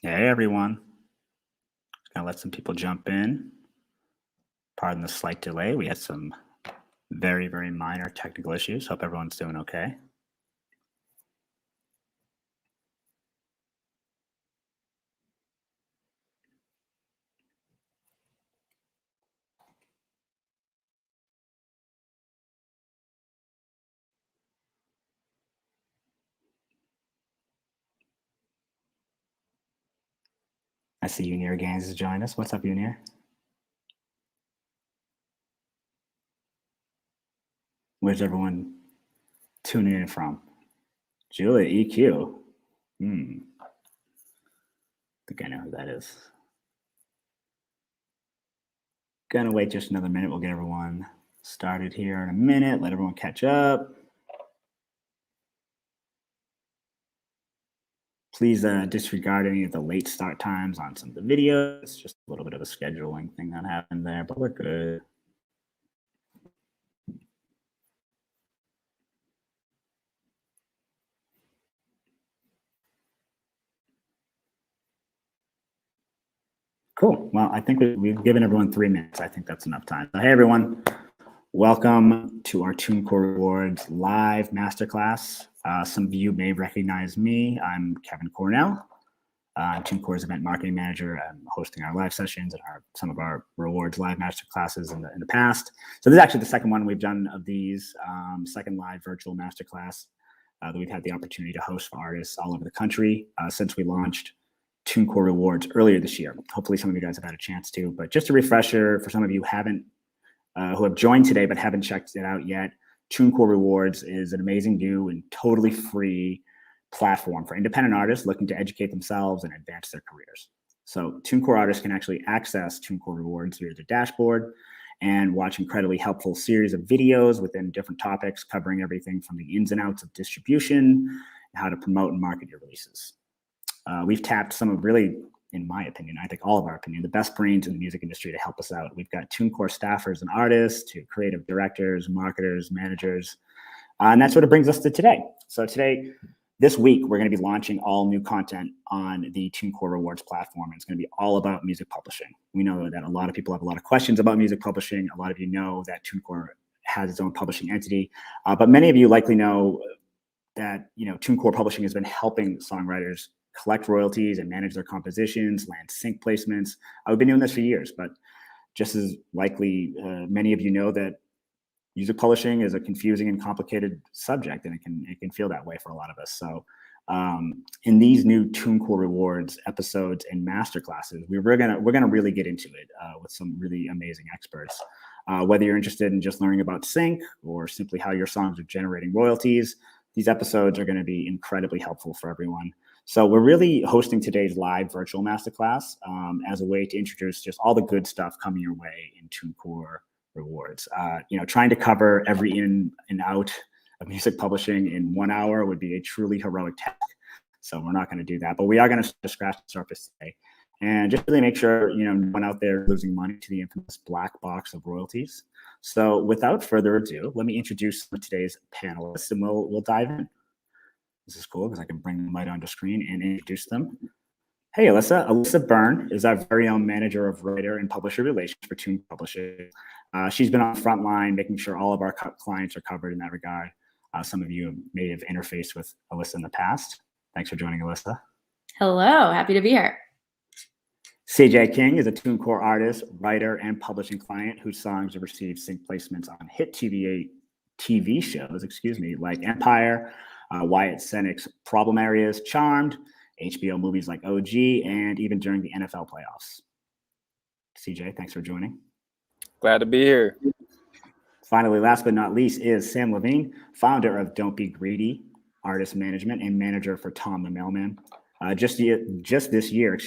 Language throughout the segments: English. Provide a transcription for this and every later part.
Hey everyone, gonna let some people jump in. Pardon the slight delay. We had some very minor technical issues. Hope everyone's doing okay. I see Unir Gaines has joined us. What's up, Unir? Where's everyone tuning in from? Julia EQ. I think I know who that is. Gonna wait just another minute. We'll get everyone started here in a minute. Let everyone catch up. Please disregard any of the late start times on some of the videos. It's just a little bit of a scheduling thing that happened there, but we're good. Cool. Well, I think we've given everyone 3 minutes. I think that's enough time. So, hey, everyone. Welcome to our TuneCore Rewards live masterclass. Some of you may recognize me. I'm Kevin Cornell. I'm TuneCore's event marketing manager. I'm hosting our live sessions and some of our rewards live masterclasses in the past. So this is actually the second one we've done of these, second live virtual masterclass that we've had the opportunity to host for artists all over the country since we launched TuneCore Rewards earlier this year. Hopefully some of you guys have had a chance to, but just a refresher for some of you who have joined today but haven't checked it out yet. TuneCore Rewards is an amazing new and totally free platform for independent artists looking to educate themselves and advance their careers. So TuneCore artists can actually access TuneCore Rewards through the dashboard and watch incredibly helpful series of videos within different topics covering everything from the ins and outs of distribution and how to promote and market your releases. We've tapped some of really, in my opinion, I think all of our opinion, the best brains in the music industry to help us out. We've got TuneCore staffers and artists to creative directors, marketers, managers, and that's what it brings us to today. So this week, we're going to be launching all new content on the TuneCore Rewards platform. It's going to be all about music publishing. We know that a lot of people have a lot of questions about music publishing. A lot of you know that TuneCore has its own publishing entity, but many of you likely know that TuneCore Publishing has been helping songwriters collect royalties and manage their compositions, land sync placements. I've been doing this for years, but just as likely, many of you know that music publishing is a confusing and complicated subject, and it can feel that way for a lot of us. So in these new TuneCore Rewards episodes and masterclasses, we're gonna really get into it with some really amazing experts. Whether you're interested in just learning about sync or simply how your songs are generating royalties, these episodes are going to be incredibly helpful for everyone. So we're really hosting today's live virtual masterclass as a way to introduce just all the good stuff coming your way in TuneCore Rewards. Trying to cover every in and out of music publishing in 1 hour would be a truly heroic task. So we're not going to do that, but we are going to scratch the surface today and just really make sure no one out there losing money to the infamous black box of royalties. So without further ado, let me introduce some of today's panelists, and we'll dive in. This is cool because I can bring them right onto screen and introduce them. Hey, Alyssa. Elisa Byrne is our very own manager of writer and publisher relations for Tune Publishing. She's been on the front line, making sure all of our clients are covered in that regard. Some of you may have interfaced with Alyssa in the past. Thanks for joining, Alyssa. Hello, happy to be here. CJ King is a TuneCore artist, writer, and publishing client whose songs have received sync placements on hit TV shows, like Empire, Wyatt Cenac's Problem Areas, Charmed, HBO movies like OG, and even during the NFL playoffs. CJ, thanks for joining. Glad to be here. Finally, last but not least, is Sam Levine, founder of Don't Be Greedy, artist management, and manager for Tom the Mailman. Just this year,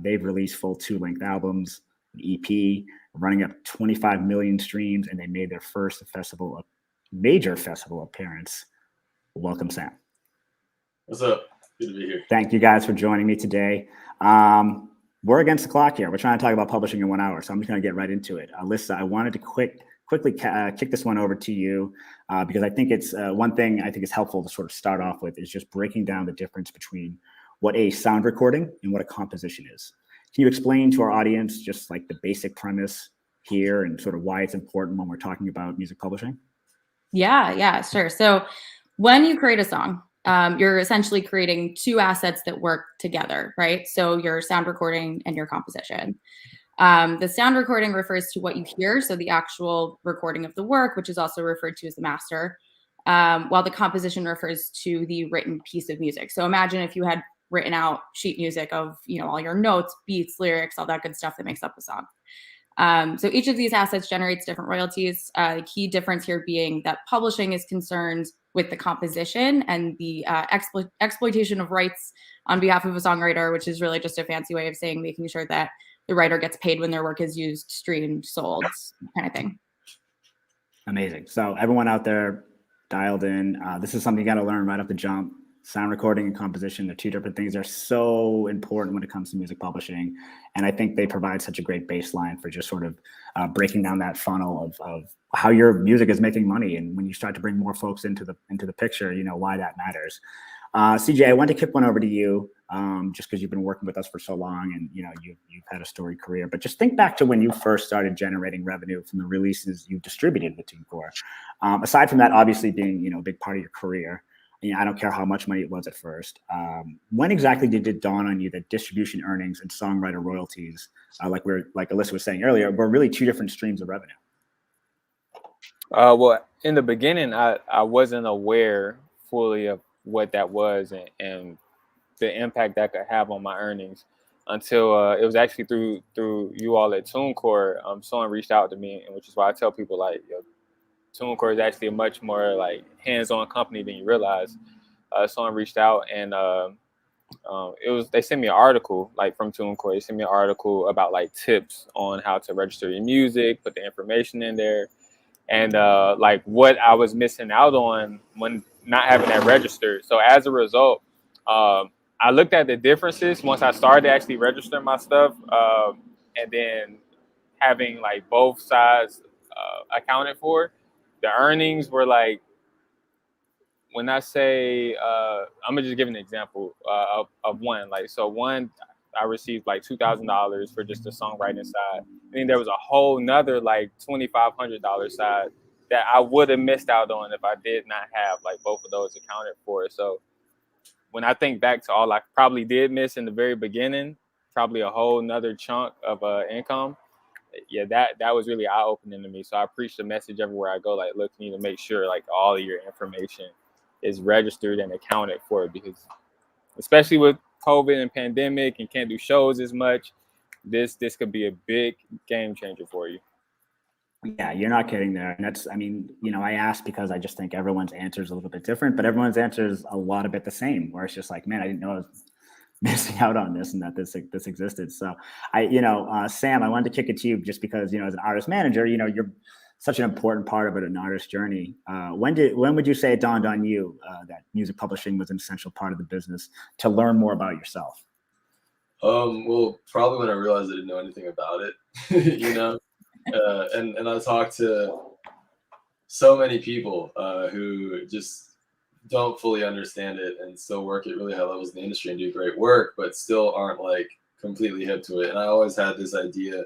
they've released full 2-length albums, an EP, running up 25 million streams, and they made their first major festival appearance. Welcome, Sam. What's up? Good to be here. Thank you guys for joining me today. We're against the clock here. We're trying to talk about publishing in 1 hour, so I'm just going to get right into it. Alyssa, I wanted to quickly kick this one over to you because I think it's one thing I think is helpful to sort of start off with is just breaking down the difference between what a sound recording and what a composition is. Can you explain to our audience just like the basic premise here and sort of why it's important when we're talking about music publishing? Yeah, sure. So when you create a song, you're essentially creating two assets that work together, right? So your sound recording and your composition. The sound recording refers to what you hear, so the actual recording of the work, which is also referred to as the master, while the composition refers to the written piece of music. So imagine if you had written out sheet music of, all your notes, beats, lyrics, all that good stuff that makes up a song. So each of these assets generates different royalties. The key difference here being that publishing is concerned with the composition and the exploitation of rights on behalf of a songwriter, which is really just a fancy way of saying making sure that the writer gets paid when their work is used, streamed, sold, kind of thing. Amazing. So everyone out there dialed in, this is something you got to learn right off the jump. Sound recording and composition, they're two different things. They're so important when it comes to music publishing. And I think they provide such a great baseline for just sort of breaking down that funnel of how your music is making money. And when you start to bring more folks into the picture, why that matters. CJ, I want to kick one over to you just because you've been working with us for so long and, you've had a storied career. But just think back to when you first started generating revenue from the releases you distributed with TuneCore. Aside from that, obviously being, a big part of your career. I don't care how much money it was at first. When exactly did it dawn on you that distribution earnings and songwriter royalties, like Alyssa was saying earlier, were really two different streams of revenue? Well, in the beginning, I wasn't aware fully of what that was and the impact that could have on my earnings until it was actually through you all at TuneCore. Someone reached out to me, and which is why I tell people TuneCore is actually a much more like hands-on company than you realize. Someone reached out and they sent me an article from TuneCore. They sent me an article about tips on how to register your music, put the information in there, and what I was missing out on when not having that registered. So as a result, I looked at the differences once I started actually registering my stuff, and then having both sides accounted for. The earnings were when I say, I'm gonna just give an example of one. One, I received $2,000 for just the songwriting side. And then there was a whole nother $2,500 side that I would have missed out on if I did not have both of those accounted for. So when I think back to all I probably did miss in the very beginning, probably a whole nother chunk of income. Yeah, that was really eye-opening to me. So I preach the message everywhere I go. Look, you need to make sure all of your information is registered and accounted for, because especially with COVID and pandemic and can't do shows as much, this could be a big game changer for you. Yeah, you're not kidding there. And that's, I asked because I just think everyone's answer is a little bit different, but everyone's answer is a lot of it the same, where it's just man, I didn't know I was missing out on this and that this existed. So Sam, I wanted to kick it to you just because, as an artist manager, you're such an important part of an artist's journey. When would you say it dawned on you that music publishing was an essential part of the business to learn more about yourself? Well, probably when I realized I didn't know anything about it, and I talked to so many people who just don't fully understand it and still work at really high levels in the industry and do great work, but still aren't completely hip to it. And I always had this idea,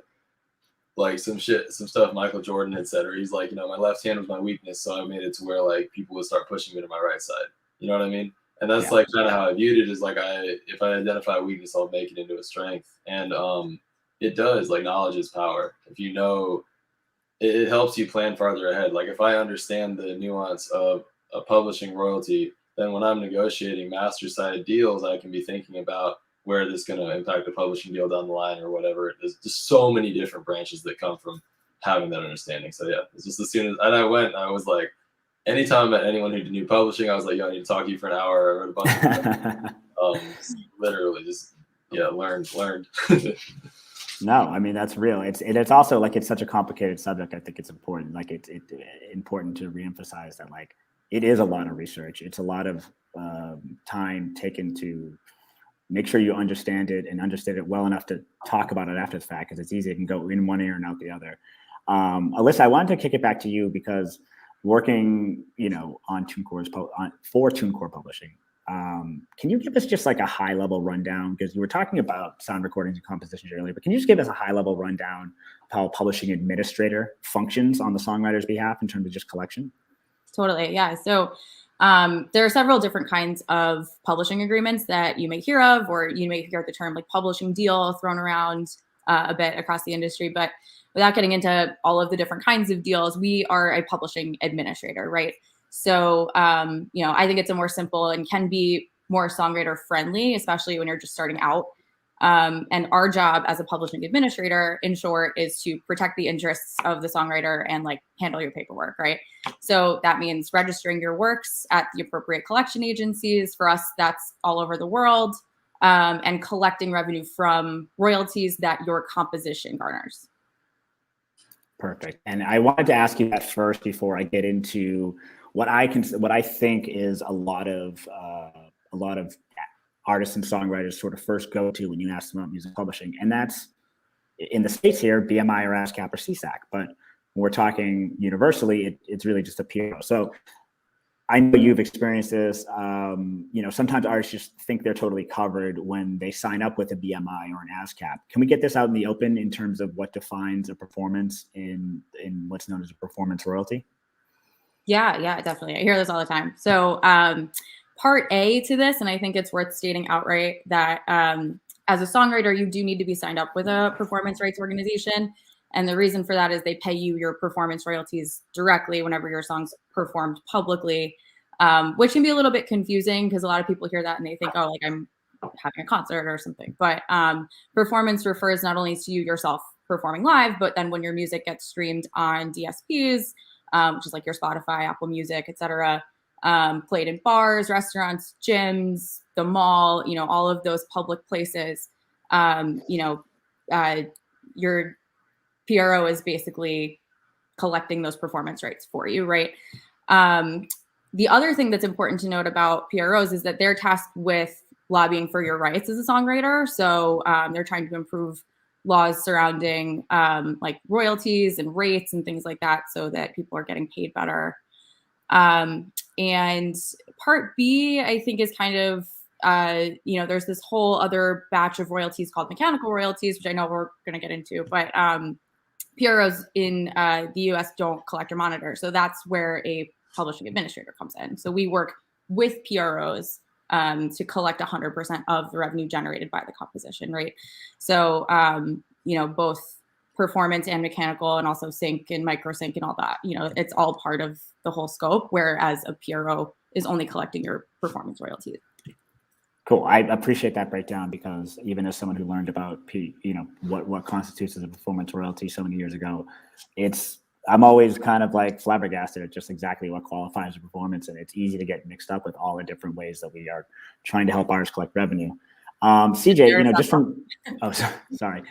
some stuff Michael Jordan had said, or he's my left hand was my weakness, so I made it to where people would start pushing me to my right side. You know what I mean? And that's kind of how I viewed it, is if I identify a weakness, I'll make it into a strength. And it does. Knowledge is power. If you know, it helps you plan farther ahead. If I understand the nuance of a publishing royalty, then when I'm negotiating master side deals, I can be thinking about where this is going to impact the publishing deal down the line or whatever. There's just so many different branches that come from having that understanding. So yeah, it's just as soon as I was anytime I met anyone who knew publishing, I was yo, I need to talk to you for an hour. I wrote a bunch of literally just learned. No, that's real. It's also it's such a complicated subject. I think it's important. It's important to reemphasize that it is a lot of research. It's a lot of time taken to make sure you understand it and understand it well enough to talk about it after the fact, because it's easy. It can go in one ear and out the other. Alyssa, I wanted to kick it back to you because working, on TuneCore's for TuneCore publishing, Can you give us just like a high level rundown? Because you were talking about sound recordings and compositions earlier, but can you just give us a high level rundown of how a publishing administrator functions on the songwriter's behalf in terms of just collection? Totally. Yeah. So there are several different kinds of publishing agreements that you may hear of, or you may hear the term like publishing deal thrown around a bit across the industry. But without getting into all of the different kinds of deals, we are a publishing administrator, right? So, I think it's a more simple and can be more songwriter friendly, especially when you're just starting out. And our job as a publishing administrator, in short, is to protect the interests of the songwriter and like handle your paperwork, right? So that means registering your works at the appropriate collection agencies. For us, that's all over the world, and collecting revenue from royalties that your composition garners. Perfect. And I wanted to ask you that first before I get into what I think is a lot of artists and songwriters sort of first go to when you ask them about music publishing, and that's in the States here, BMI or ASCAP or CSAC. But when we're talking universally, it's really just a PRO. So I know you've experienced this. Sometimes artists just think they're totally covered when they sign up with a BMI or an ASCAP. Can we get this out in the open in terms of what defines a performance in what's known as a performance royalty? Yeah, definitely. I hear this all the time. So part A to this, and I think it's worth stating outright that as a songwriter, you do need to be signed up with a performance rights organization. And the reason for that is they pay you your performance royalties directly whenever your song's performed publicly, which can be a little bit confusing because a lot of people hear that and they think, oh, like I'm having a concert or something. But performance refers not only to you yourself performing live, but then when your music gets streamed on DSPs, which is like your Spotify, Apple Music, etc., played in bars, restaurants, gyms, the mall, all of those public places, your PRO is basically collecting those performance rights for you, right? The other thing that's important to note about PROs is that they're tasked with lobbying for your rights as a songwriter. So they're trying to improve laws surrounding like royalties and rates and things like that so that people are getting paid better. And part B, I think, is kind of, there's this whole other batch of royalties called mechanical royalties, which I know we're going to get into, but PROs in the US don't collect or monitor. So that's where a publishing administrator comes in. So we work with PROs to collect 100% of the revenue generated by the composition, right? So, both performance and mechanical and also sync and micro sync and all that, it's all part of the whole scope, whereas a PRO is only collecting your performance royalties. Cool. I appreciate that breakdown because even as someone who learned about what constitutes as a performance royalty so many years ago, I'm always kind of like flabbergasted at just exactly what qualifies as a performance, and it's easy to get mixed up with all the different ways that we are trying to help artists collect revenue. CJ, just from sorry.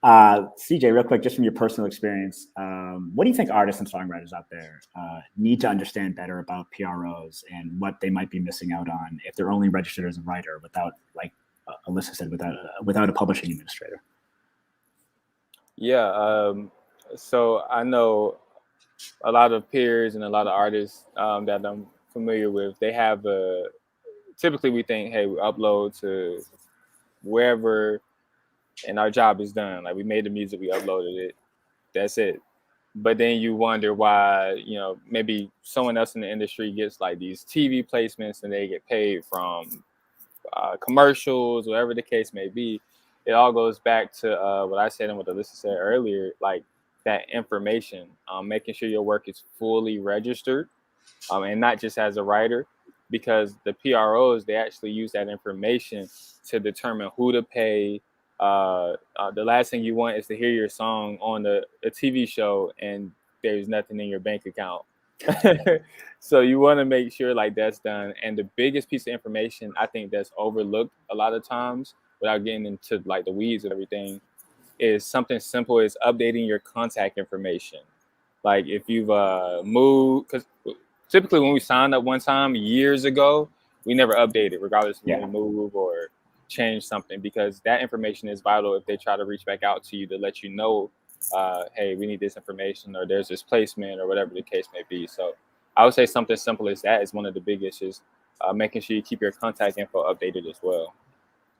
CJ, real quick, just from your personal experience, what do you think artists and songwriters out there need to understand better about PROs and what they might be missing out on if they're only registered as a writer without, like Alyssa said, without a publishing administrator? Yeah, so I know a lot of peers and a lot of artists that I'm familiar with, they have typically we think, hey, we upload to wherever and our job is done. Like we made the music, we uploaded it, that's it. But then you wonder why, maybe someone else in the industry gets like these TV placements and they get paid from commercials, whatever the case may be. It all goes back to what I said and what Alyssa said earlier, like that information, making sure your work is fully registered and not just as a writer, because the PROs, they actually use that information to determine who to pay. The last thing you want is to hear your song on a TV show and there's nothing in your bank account. So you want to make sure like that's done. And the biggest piece of information I think that's overlooked a lot of times, without getting into like the weeds of everything, is something simple as updating your contact information. Like if you've moved, because typically when we signed up one time years ago, we never updated regardless of when we move or change something, because that information is vital if they try to reach back out to you to let you know, hey, we need this information, or there's this placement, or whatever the case may be. So I would say something simple as that is one of the big issues. making sure you keep your contact info updated as well.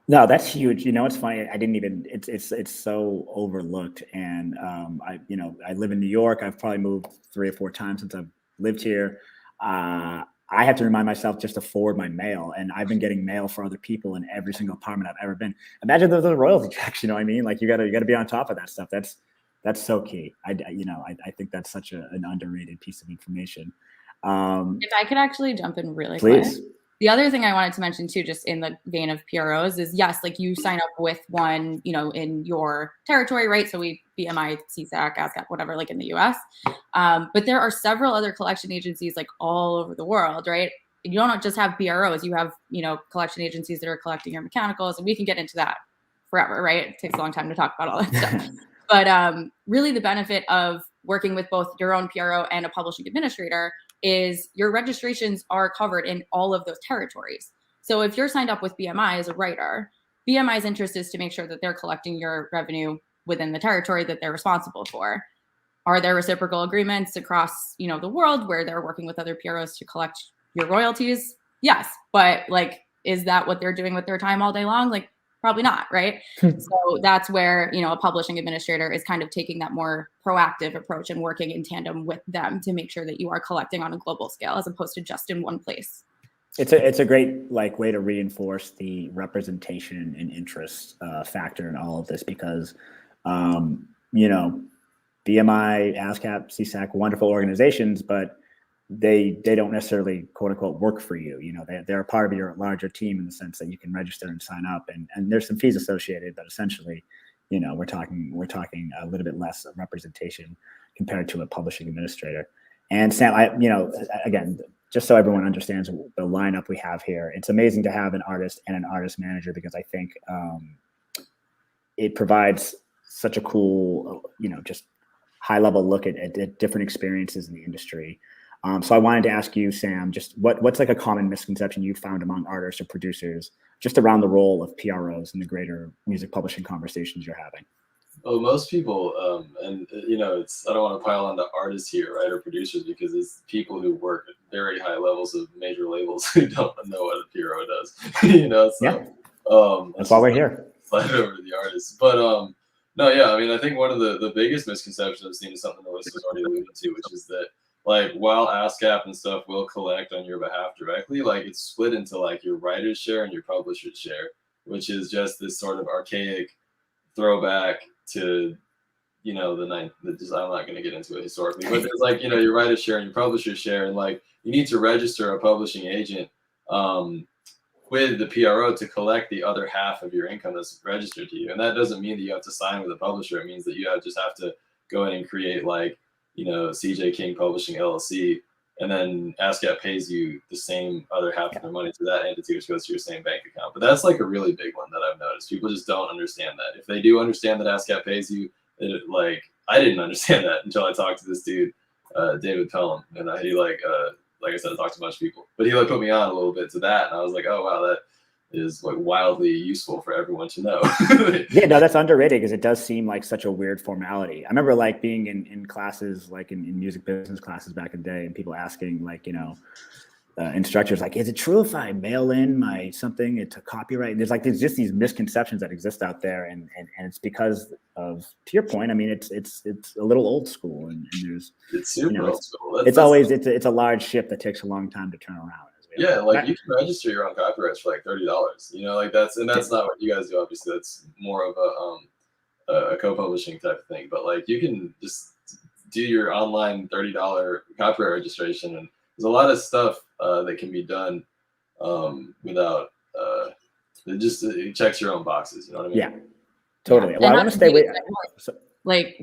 No, that's huge. It's funny. I didn't even. It's so overlooked. And I live in New York. I've probably moved 3 or 4 times since I've lived here. I have to remind myself just to forward my mail, and I've been getting mail for other people in every single apartment I've ever been. Imagine those royalty checks. You know what I mean? Like you gotta be on top of that stuff. That's so key. I think that's such an underrated piece of information. If I could actually jump in really Please. quick. The other thing I wanted to mention too, just in the vein of PROs, is yes, like you sign up with one, in your territory, right? So we BMI, CSAC, ASCAP, whatever, like in the US. But there are several other collection agencies like all over the world, right? You don't just have PROs, you have, collection agencies that are collecting your mechanicals, and we can get into that forever, right? It takes a long time to talk about all that stuff. But really the benefit of working with both your own PRO and a publishing administrator is your registrations are covered in all of those territories. So if you're signed up with BMI as a writer, BMI's interest is to make sure that they're collecting your revenue within the territory that they're responsible for. Are there reciprocal agreements across, the world where they're working with other PROs to collect your royalties? Yes. But is that what they're doing with their time all day long? Probably not, right? So that's where, a publishing administrator is kind of taking that more proactive approach and working in tandem with them to make sure that you are collecting on a global scale as opposed to just in one place. It's a great way to reinforce the representation and interest factor in all of this because, BMI, ASCAP, CSAC, wonderful organizations, but they don't necessarily quote unquote work for you. They're a part of your larger team in the sense that you can register and sign up, and there's some fees associated, but essentially, we're talking a little bit less of representation compared to a publishing administrator. And Sam, again, just so everyone understands the lineup we have here, it's amazing to have an artist and an artist manager because I think it provides such a cool, just high level look at different experiences in the industry. So I wanted to ask you, Sam, just what's a common misconception you found among artists or producers just around the role of PROs in the greater music publishing conversations you're having? Well, most people, and I don't want to pile on the artists here, right, or producers, because it's people who work at very high levels of major labels who don't know what a PRO does, So, yeah. That's why we're here. Slide over to the artists, but no, yeah, I think one of the biggest misconceptions I've seen is something Alyssa's already alluded to, which is that while ASCAP and stuff will collect on your behalf directly, it's split into your writer's share and your publisher's share, which is just this sort of archaic throwback to, I'm not going to get into it historically, but there's your writer's share and your publisher's share. And you need to register a publishing agent with the PRO to collect the other half of your income that's registered to you. And that doesn't mean that you have to sign with a publisher. It means that you just have to go in and create CJ King Publishing LLC, and then ASCAP pays you the same other half of their money to that entity, which goes to your same bank account. But that's a really big one that I've noticed. People just don't understand that. If they do understand that ASCAP pays you, I didn't understand that until I talked to this dude, David Pelham, and he like I said, I talked to a bunch of people, but he put me on a little bit to that, and I was like, oh wow, that is wildly useful for everyone to know. Yeah, no, that's underrated because it does seem like such a weird formality. I remember being in classes, in music business classes back in the day, and people asking instructors is it true if I mail in my something to copyright? And there's just these misconceptions that exist out there, and it's because of, to your point, it's a little old school, and there's it's super old school. It's a large ship that takes a long time to turn around. Yeah, you can register your own copyrights for $30. That's not what you guys do. Obviously, that's more of a co-publishing type of thing. But you can just do your online $30 copyright registration, and there's a lot of stuff that can be done without it checks your own boxes. You know what I mean? Yeah, totally. Well, I want to stay with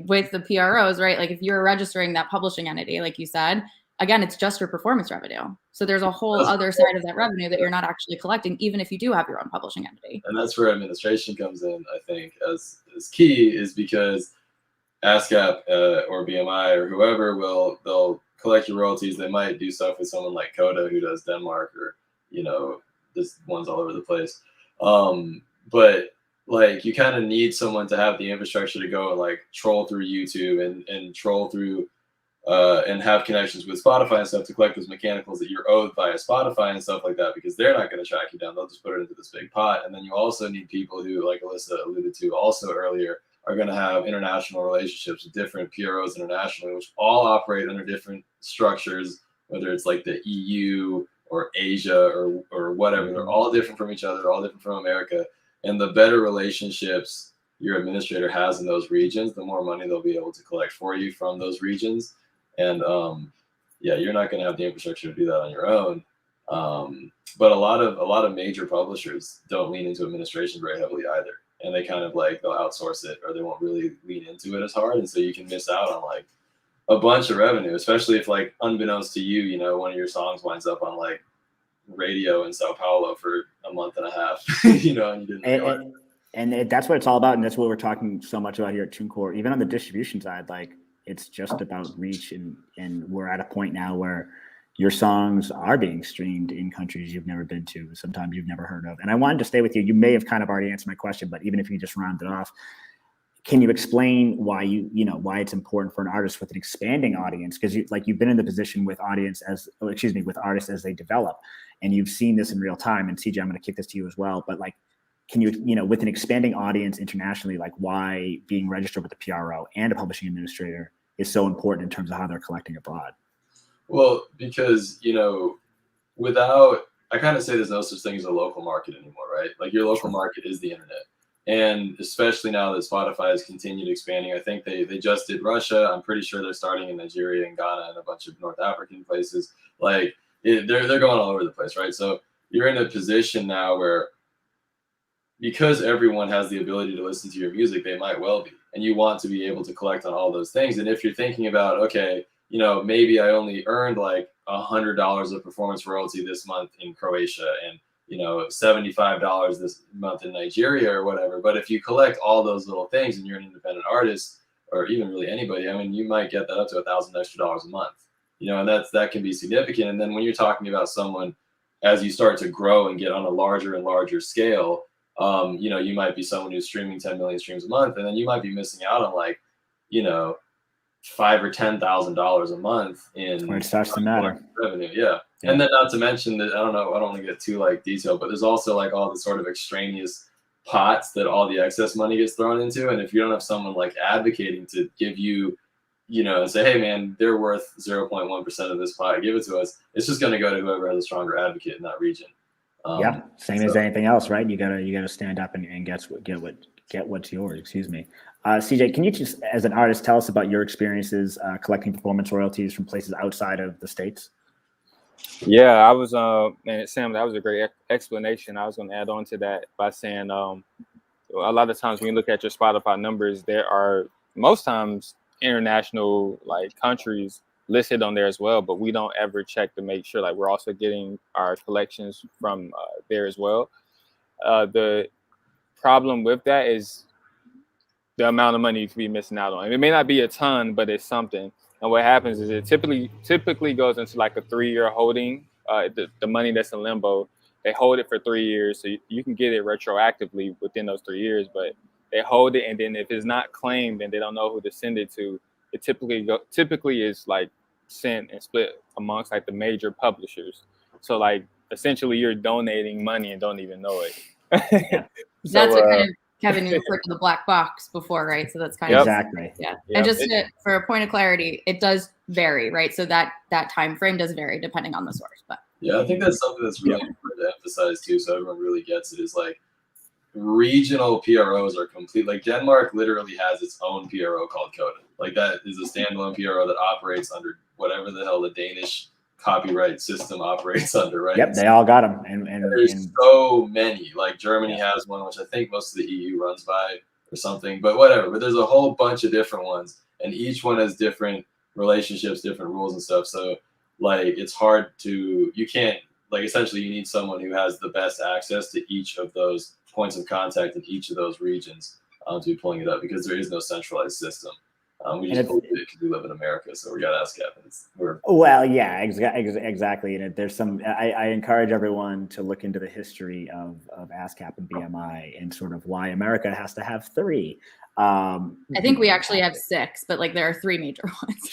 with the PROs, right? If you're registering that publishing entity, like you said. Again, it's just your performance revenue. So there's a whole other side of that revenue that you're not actually collecting, even if you do have your own publishing entity. And that's where administration comes in, I think, as key, is because ASCAP or BMI or whoever they'll collect your royalties. They might do stuff with someone like Coda who does Denmark, or there's ones all over the place. But you kind of need someone to have the infrastructure to go troll through YouTube and troll through and have connections with Spotify and stuff to collect those mechanicals that you're owed via Spotify and stuff like that, because they're not going to track you down. They'll just put it into this big pot. And then you also need people who, like Alyssa alluded to also earlier, are going to have international relationships with different PROs internationally, which all operate under different structures, whether it's like the EU or Asia or whatever. They're all different from each other. They're all different from America. And the better relationships your administrator has in those regions, the more money they'll be able to collect for you from those regions. And yeah, you're not going to have the infrastructure to do that on your own. But a lot of major publishers don't lean into administration very heavily either. And they kind of like, they'll outsource it, or they won't really lean into it as hard. And so you can miss out on like a bunch of revenue, especially if, like, unbeknownst to you, you know, one of your songs winds up on like radio in Sao Paulo for a month and a half, you know, and you didn't. And that's what it's all about. And that's what we're talking so much about here at TuneCore. Even on the distribution side, like, it's just about reach. And we're at a point now where your songs are being streamed in countries you've never been to, sometimes you've never heard of. And I wanted to stay with you. You may have kind of already answered my question, but even if you just round it off, can you explain why why it's important for an artist with an expanding audience? Because you've been in the position with artists as they develop, and you've seen this in real time. And CJ, I'm going to kick this to you as well. But like, can you, with an expanding audience internationally, like why being registered with the PRO and a publishing administrator is so important in terms of how they're collecting abroad? Well, because, I kind of say there's no such thing as a local market anymore, right? Like, your local market is the internet. And especially now that Spotify has continued expanding, I think they just did Russia. I'm pretty sure they're starting in Nigeria and Ghana and a bunch of North African places. Like, they're going all over the place, right? So you're in a position now where, because everyone has the ability to listen to your music, they might well be. And you want to be able to collect on all those things. And if you're thinking about, okay, maybe I only earned like $100 of performance royalty this month in Croatia and, $75 this month in Nigeria or whatever. But if you collect all those little things and you're an independent artist, or even really anybody, I mean, you might get that up to $1,000 extra a month, and that can be significant. And then when you're talking about someone, as you start to grow and get on a larger and larger scale, you might be someone who's streaming 10 million streams a month, and then you might be missing out on like, $5,000 or $10,000 a month in when it starts to matter revenue. Yeah. And then not to mention that, I don't want to get too like detailed, but there's also like all the sort of extraneous pots that all the excess money gets thrown into. And if you don't have someone like advocating to give you, and say, hey man, they're worth 0.1% of this pot, give it to us, it's just going to go to whoever has a stronger advocate in that region. Same as anything else, right? You gotta stand up and get what's yours. Excuse me. CJ, can you just, as an artist, tell us about your experiences collecting performance royalties from places outside of the States? Yeah, I was, and Sam, that was a great explanation. I was going to add on to that by saying, a lot of times when you look at your Spotify numbers, there are most times international like countries listed on there as well, but we don't ever check to make sure like we're also getting our collections from there as well. The problem with that is the amount of money you could be missing out on. And it may not be a ton, but it's something. And what happens is it typically goes into like a 3-year holding. The money that's in limbo, they hold it for 3 years, so you can get it retroactively within those 3 years. But they hold it, and then if it's not claimed and they don't know who to send it to, it typically is like sent and split amongst like the major publishers. So like essentially you're donating money and don't even know it. That's what kind of Kevin, you referred to the black box before, right? So that's kind of exactly. Yeah. And just for a point of clarity, it does vary, right? So that time frame does vary depending on the source. But yeah, I think that's something that's really important to emphasize too, so everyone really gets it, is like regional PROs are complete. Like Denmark literally has its own PRO called Coda. Like that is a standalone PRO that operates under whatever the hell the Danish copyright system operates under, right? Yep, they all got them. And there's so many. Like Germany has one, which I think most of the EU runs by or something, but whatever. But there's a whole bunch of different ones, and each one has different relationships, different rules and stuff. So like it's hard to, you can't, like essentially you need someone who has the best access to each of those points of contact in each of those regions to be pulling it up, because there is no centralized system. We just believe it because we live in America, so we got ASCAP. Well, yeah, exactly. And there's some. I encourage everyone to look into the history of ASCAP and BMI and sort of why America has to have 3. I think we actually have 6, but like there are 3 major ones.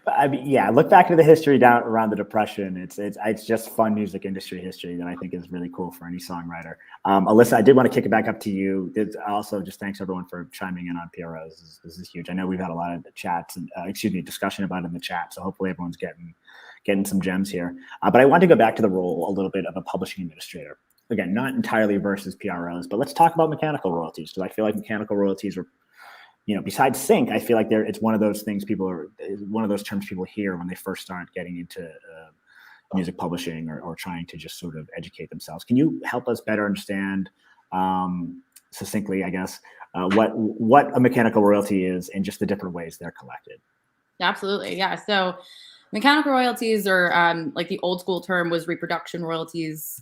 But I mean, yeah, look back into the history down around the Depression. It's just fun music industry history that I think is really cool for any songwriter. Alyssa, I did want to kick it back up to you. Also, just thanks everyone for chiming in on PROs. This is huge. I know we've had a lot of chats and discussion about it in the chat. So hopefully everyone's getting some gems here. But I want to go back to the role a little bit of a publishing administrator. Again, not entirely versus PROs, but let's talk about mechanical royalties, because I feel like mechanical royalties are, besides sync, I feel like it's one of those things one of those terms people hear when they first start getting into music publishing or trying to just sort of educate themselves. Can you help us better understand succinctly, I guess, what a mechanical royalty is and just the different ways they're collected? Absolutely, yeah. So mechanical royalties, or like the old school term was reproduction royalties.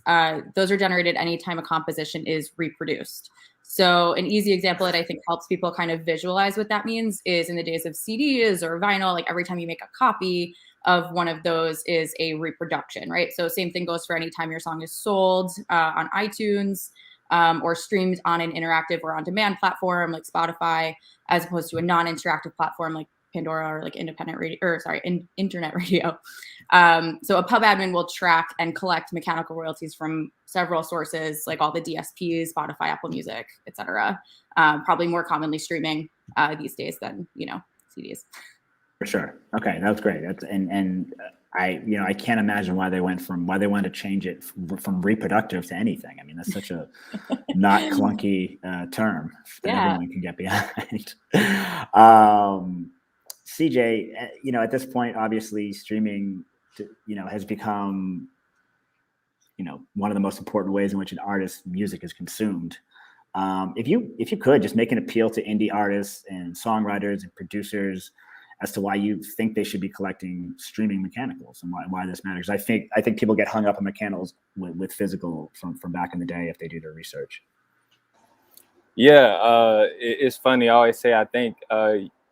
Those are generated anytime a composition is reproduced. So an easy example that I think helps people kind of visualize what that means is in the days of CDs or vinyl, like every time you make a copy of one of those is a reproduction, right? So same thing goes for any time your song is sold on iTunes or streamed on an interactive or on-demand platform like Spotify, as opposed to a non-interactive platform like Pandora or like internet radio. So a pub admin will track and collect mechanical royalties from several sources, like all the DSPs, Spotify, Apple Music, etc. Probably more commonly streaming these days than CDs. For sure. Okay, that was great. I can't imagine why they wanted to change it from reproductive to anything. I mean, that's such a not clunky term that everyone can get behind. CJ, at this point, obviously streaming, has become, one of the most important ways in which an artist's music is consumed. If you could just make an appeal to indie artists and songwriters and producers as to why you think they should be collecting streaming mechanicals and why this matters. I think people get hung up on mechanicals with physical from back in the day if they do their research. Yeah, it's funny. I always say I think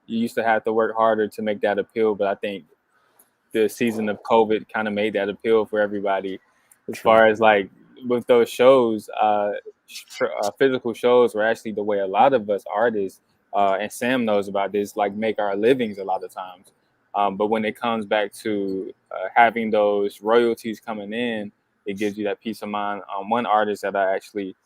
you used to have to work harder to make that appeal, but I think the season of COVID kind of made that appeal for everybody. As far as like with those shows, physical shows were actually the way a lot of us artists, and Sam knows about this, like make our livings a lot of times. But when it comes back to having those royalties coming in, it gives you that peace of mind. One artist that I actually,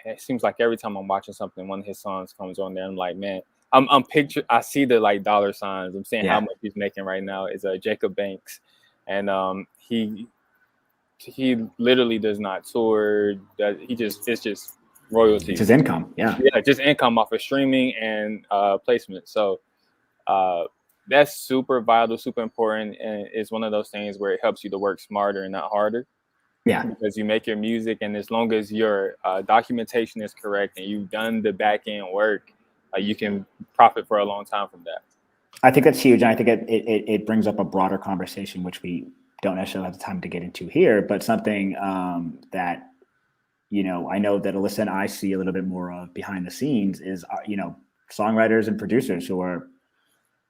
it seems like every time I'm watching something, one of his songs comes on there, I'm like, man, I see the like dollar signs. I'm saying how much he's making right now is Jacob Banks, and he literally does not tour. It's just royalties. It's his income. Yeah, just income off of streaming and placement. So that's super vital, super important, and it's one of those things where it helps you to work smarter and not harder. Yeah, because you make your music, and as long as your documentation is correct and you've done the back end work, you can profit for a long time from that. I think that's huge. And I think it brings up a broader conversation, which we don't necessarily have the time to get into here, but something that, I know that Alyssa and I see a little bit more of behind the scenes is, songwriters and producers who are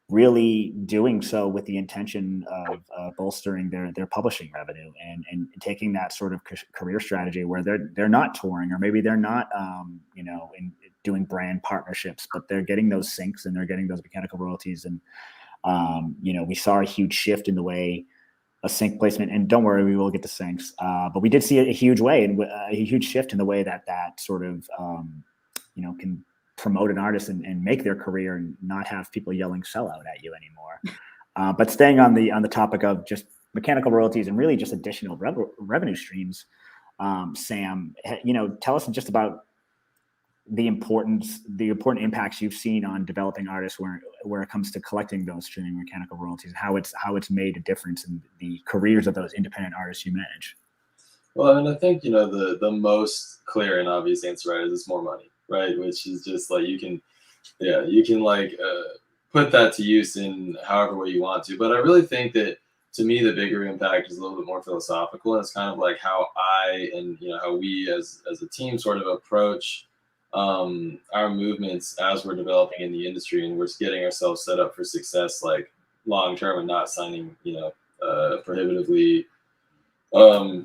really doing so with the intention of bolstering their publishing revenue and taking that sort of career strategy where they're not touring, or maybe they're not, doing brand partnerships, but they're getting those syncs and they're getting those mechanical royalties. And, we saw a huge shift in the way a sync placement, and don't worry, we will get to syncs, but we did see a huge shift in the way that sort of, can promote an artist and make their career and not have people yelling sellout at you anymore. But staying on the topic of just mechanical royalties and really just additional revenue streams, Sam, tell us just about the important impacts you've seen on developing artists where it comes to collecting those streaming mechanical royalties, how it's made a difference in the careers of those independent artists you manage. Well, I mean, I think, the most clear and obvious answer, right, is more money, right? Which is just like, you can put that to use in however way you want to. But I really think that, to me, the bigger impact is a little bit more philosophical. And it's kind of like how I and, how we as a team sort of approach our movements as we're developing in the industry, and we're getting ourselves set up for success, like long term, and not signing, prohibitively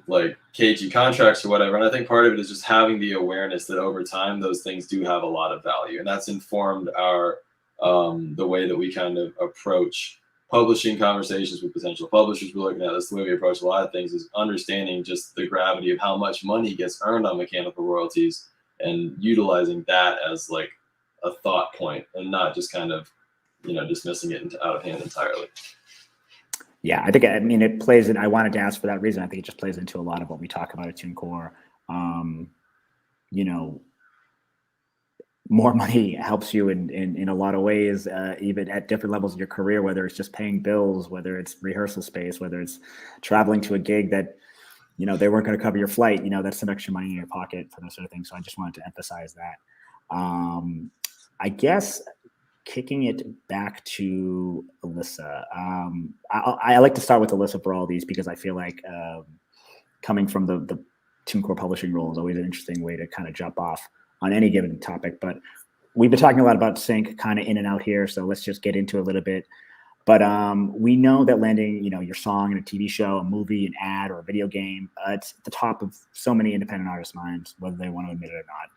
like cagey contracts or whatever. And I think part of it is just having the awareness that over time those things do have a lot of value, and that's informed our the way that we kind of approach publishing conversations with potential publishers. We're looking at this, the way we approach a lot of things is understanding just the gravity of how much money gets earned on mechanical royalties, and utilizing that as like a thought point, and not just kind of dismissing it out of hand entirely. Yeah, I mean, it plays in. I wanted to ask for that reason. I think it just plays into a lot of what we talk about at TuneCore. More money helps you in a lot of ways, even at different levels of your career, whether it's just paying bills, whether it's rehearsal space, whether it's traveling to a gig that, they weren't going to cover your flight. That's some extra money in your pocket for those sort of things. So I just wanted to emphasize that. I guess kicking it back to Alyssa, I like to start with Alyssa for all these, because I feel like coming from the TuneCore publishing role is always an interesting way to kind of jump off on any given topic. But we've been talking a lot about sync kind of in and out here, so let's just get into a little bit. But we know that landing, your song in a TV show, a movie, an ad, or a video game, it's at the top of so many independent artists' minds, whether they want to admit it or not.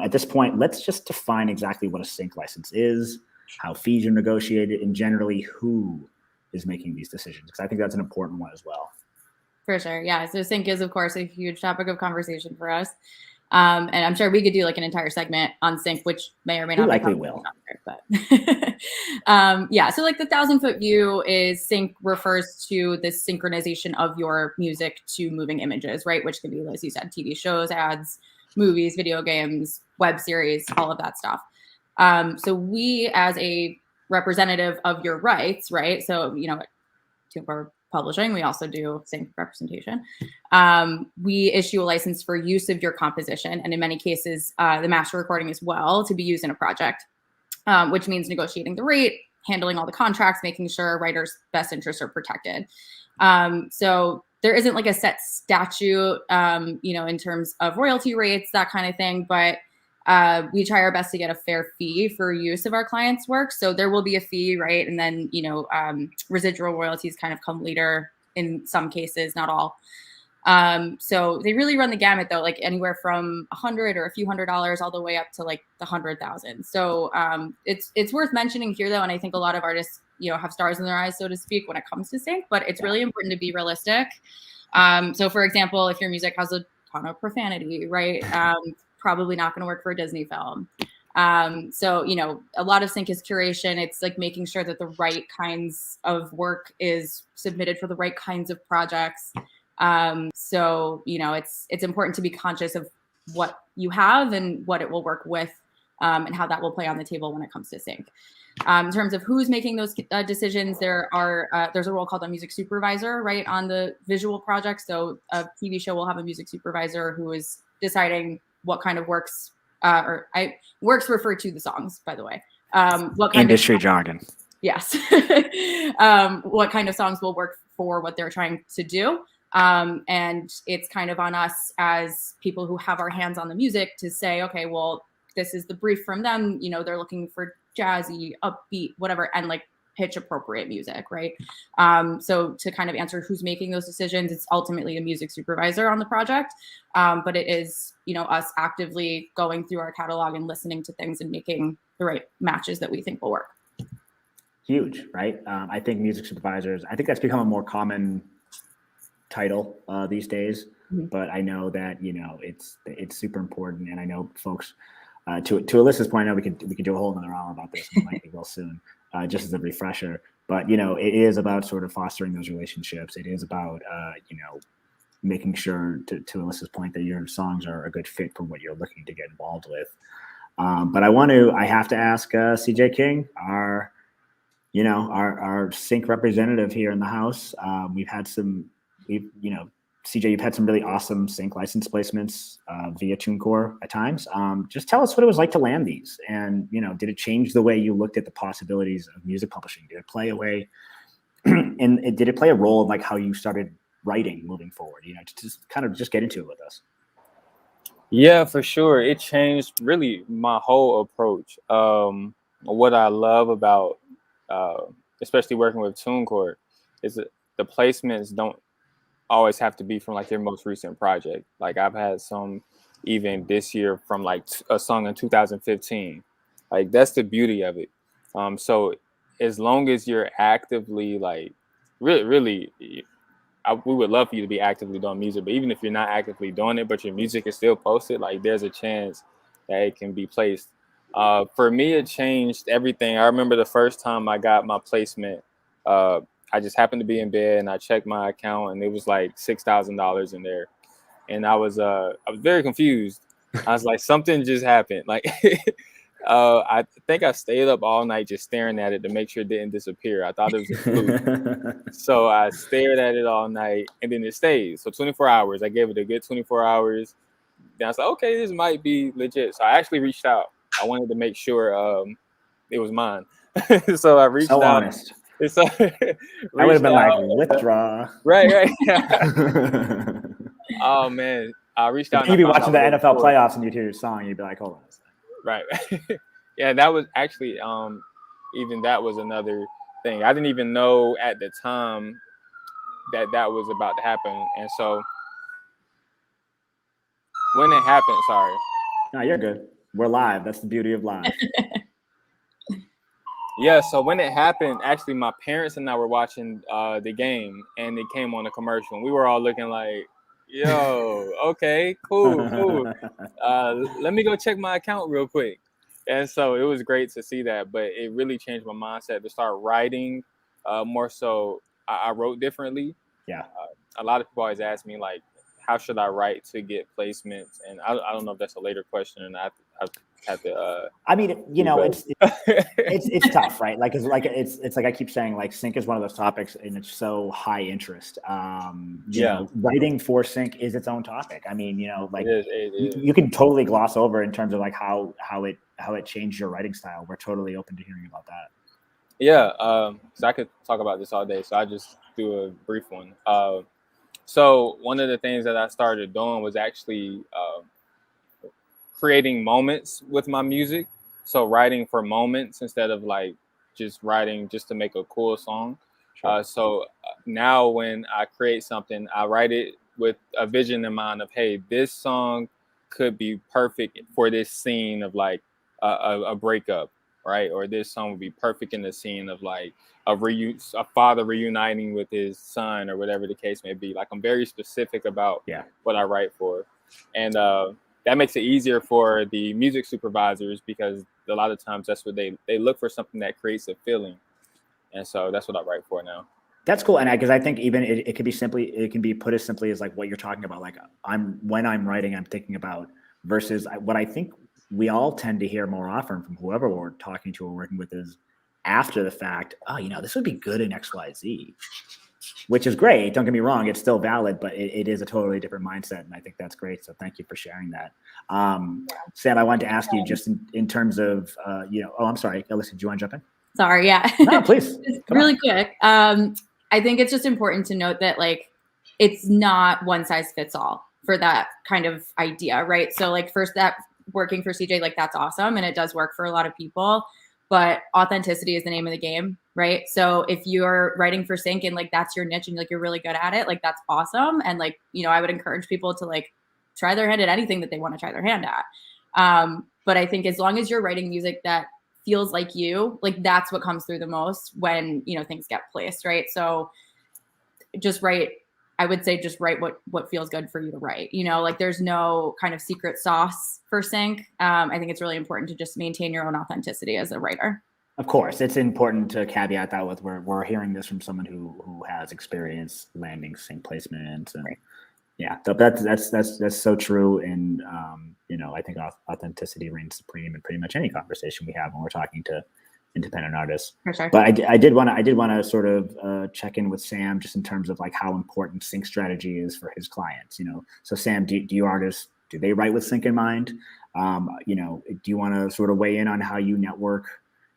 At this point, let's just define exactly what a sync license is, how fees are negotiated, and generally who is making these decisions, because I think that's an important one as well. For sure. Yeah. So sync is, of course, a huge topic of conversation for us. And I'm sure we could do like an entire segment on sync, which may or may not we likely will. But yeah, so like the 1,000-foot view is sync refers to the synchronization of your music to moving images, right? Which can be, as you said, TV shows, ads, movies, video games, web series, all of that stuff. So we, as a representative of your rights, right? So, TuneCore Publishing, we also do sync representation. We issue a license for use of your composition, and in many cases, the master recording as well, to be used in a project, which means negotiating the rate, handling all the contracts, making sure writers' best interests are protected. So there isn't like a set statute, in terms of royalty rates, that kind of thing, but we try our best to get a fair fee for use of our clients' work. So there will be a fee, right? And then, residual royalties kind of come later in some cases, not all. So they really run the gamut, though, like anywhere from $100 or a few $100s all the way up to like the 100,000. So it's worth mentioning here, though, and I think a lot of artists, have stars in their eyes, so to speak, when it comes to sync, but it's really important to be realistic. So for example, if your music has a ton of profanity, right? Probably not going to work for a Disney film. So, a lot of sync is curation. It's like making sure that the right kinds of work is submitted for the right kinds of projects. So, it's important to be conscious of what you have and what it will work with, and how that will play on the table when it comes to sync. In terms of who's making those decisions, there's a role called a music supervisor, right, on the visual project. So a TV show will have a music supervisor who is deciding what kind of works, works refer to the songs, by the way. What kind industry of jargon? Yes. What kind of songs will work for what they're trying to do. And it's kind of on us as people who have our hands on the music to say, okay, well, this is the brief from them. They're looking for jazzy, upbeat, whatever, and like pitch appropriate music, right? So to kind of answer who's making those decisions, it's ultimately a music supervisor on the project. But it is, us actively going through our catalog and listening to things and making the right matches that we think will work. Huge, right? I think music supervisors, I think that's become a more common title these days, but I know that, it's super important. And I know folks, to Alyssa's point, I know we could do a whole another hour about this, and likely will soon, just as a refresher. But it is about sort of fostering those relationships. It is about making sure, to Alyssa's point, that your songs are a good fit for what you're looking to get involved with. But I have to ask CJ King, our sync representative here in the house. CJ, you've had some really awesome sync license placements via TuneCore at times. Just tell us what it was like to land these, and did it change the way you looked at the possibilities of music publishing? Did it play a way, and did it play a role in like how you started writing moving forward? Just get into it with us. Yeah, for sure. It changed really my whole approach. What I love about, uh, especially working with TuneCore, is that the placements don't always have to be from like your most recent project. Like I've had some even this year from like a song in 2015. Like that's the beauty of it. So as long as you're actively like really, we would love for you to be actively doing music, but even if you're not actively doing it, but your music is still posted, like there's a chance that it can be placed. For me, it changed everything. I remember the first time I got my placement, uh, I just happened to be in bed and I checked my account and it was like $6,000 in there, and I was very confused. I was like, something just happened. Like, I think I stayed up all night just staring at it to make sure it didn't disappear. I thought it was a fluke. So I stared at it all night and then it stayed. So 24 hours. I gave it a good 24 hours. Then I was like, okay, this might be legit. So I actually reached out. I wanted to make sure it was mine. So I reached So out. honest. So I would have been like, withdraw. right. Oh man. I reached out. You'd be watching the NFL playoffs. playoffs and you'd hear your song, you'd be like, hold on a second. Right. Yeah, that was actually even that was another thing. I didn't even know at the time that was about to happen. And so when it happened, sorry. No, you're good. We're live. That's the beauty of live. Yeah, so when it happened, actually my parents and I were watching the game and it came on a commercial and we were all looking like, yo, okay, cool. Let me go check my account real quick. And so it was great to see that, but it really changed my mindset to start writing more so. I wrote differently. Yeah. A lot of people always ask me like, how should I write to get placements? And I don't know if that's a later question, and I have to. I mean, you know, it's tough, right? Like, it's like I keep saying, like, sync is one of those topics, and it's so high interest. You know, writing for sync is its own topic. I mean, you know, like it is. You can totally gloss over in terms of like how it changed your writing style. We're totally open to hearing about that. Yeah, so I could talk about this all day, so I just do a brief one. So one of the things that I started doing was actually creating moments with my music. So writing for moments instead of like just writing just to make a cool song. Sure. So now when I create something, I write it with a vision in mind of, hey, this song could be perfect for this scene of like a breakup, right? Or this song would be perfect in the scene of like a father reuniting with his son or whatever the case may be. Like I'm very specific about what I write for. And that makes it easier for the music supervisors because a lot of times that's what they look for, something that creates a feeling. And so that's what I write for now. That's cool. And because I think even it can be put as simply as like what you're talking about. Like when I'm writing, I'm thinking about versus what I think we all tend to hear more often from whoever we're talking to or working with is after the fact, oh, you know, this would be good in XYZ, which is great. Don't get me wrong. It's still valid, but it is a totally different mindset. And I think that's great. So thank you for sharing that. Sam, I wanted to ask you just in terms of, you know, I'm sorry, Alyssa, do you want to jump in? Sorry. Yeah. No, please. Really quick. I think it's just important to note that like, it's not one size fits all for that kind of idea. Right. So like first that working for CJ, like that's awesome. And it does work for a lot of people, but authenticity is the name of the game. Right. So if you're writing for sync and like, that's your niche and like, you're really good at it, like that's awesome. And like, you know, I would encourage people to like try their hand at anything that they want to try their hand at. But I think as long as you're writing music that feels like you, like that's what comes through the most when, you know, things get placed. Right. So just write, I would say just write what feels good for you to write, you know, like there's no kind of secret sauce for sync. I think it's really important to just maintain your own authenticity as a writer. Of course, it's important to caveat that with we're hearing this from someone who has experience landing sync placements and yeah, that's so true. And you know, I think authenticity reigns supreme in pretty much any conversation we have when we're talking to independent artists. For sure. But I did want to sort of check in with Sam just in terms of like how important sync strategy is for his clients. You know, so Sam, do your artists, do they write with sync in mind? You know, do you want to sort of weigh in on how you network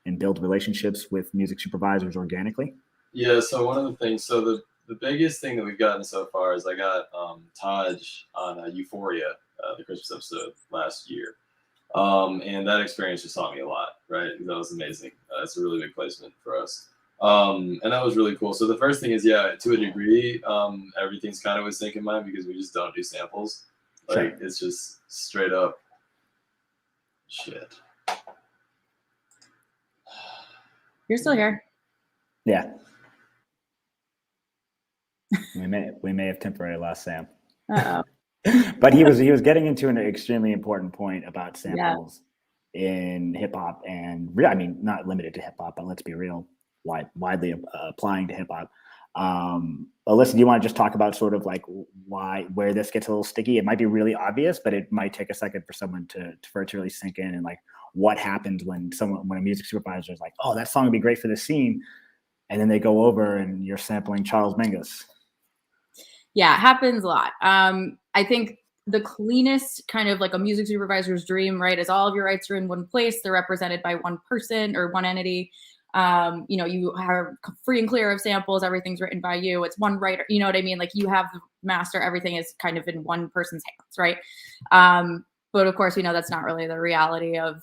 and build relationships with music supervisors organically? Yeah. So one of the things, so the biggest thing that we've gotten so far is I got Taj on Euphoria the Christmas episode last year. And that experience just taught me a lot, right? That was amazing. It's a really big placement for us. And that was really cool. So the first thing is, yeah, to a degree, everything's kind of with sync in mind because we just don't do samples. Like, it's just straight up shit. You're still here. Yeah. we may have temporarily lost Sam. Uh-oh. But he was getting into an extremely important point about samples in hip hop, and I mean, not limited to hip hop, but let's be real, widely applying to hip hop. Alyssa, do you want to just talk about sort of like where this gets a little sticky? It might be really obvious, but it might take a second for someone for it to really sink in, and like what happens when a music supervisor is like, oh, that song would be great for this scene, and then they go over and you're sampling Charles Mingus. Yeah, it happens a lot. I think the cleanest kind of like a music supervisor's dream, right, is all of your rights are in one place. They're represented by one person or one entity. You are free and clear of samples. Everything's written by you. It's one writer. You know what I mean? Like you have the master. Everything is kind of in one person's hands, right? But of course, we know that's not really the reality of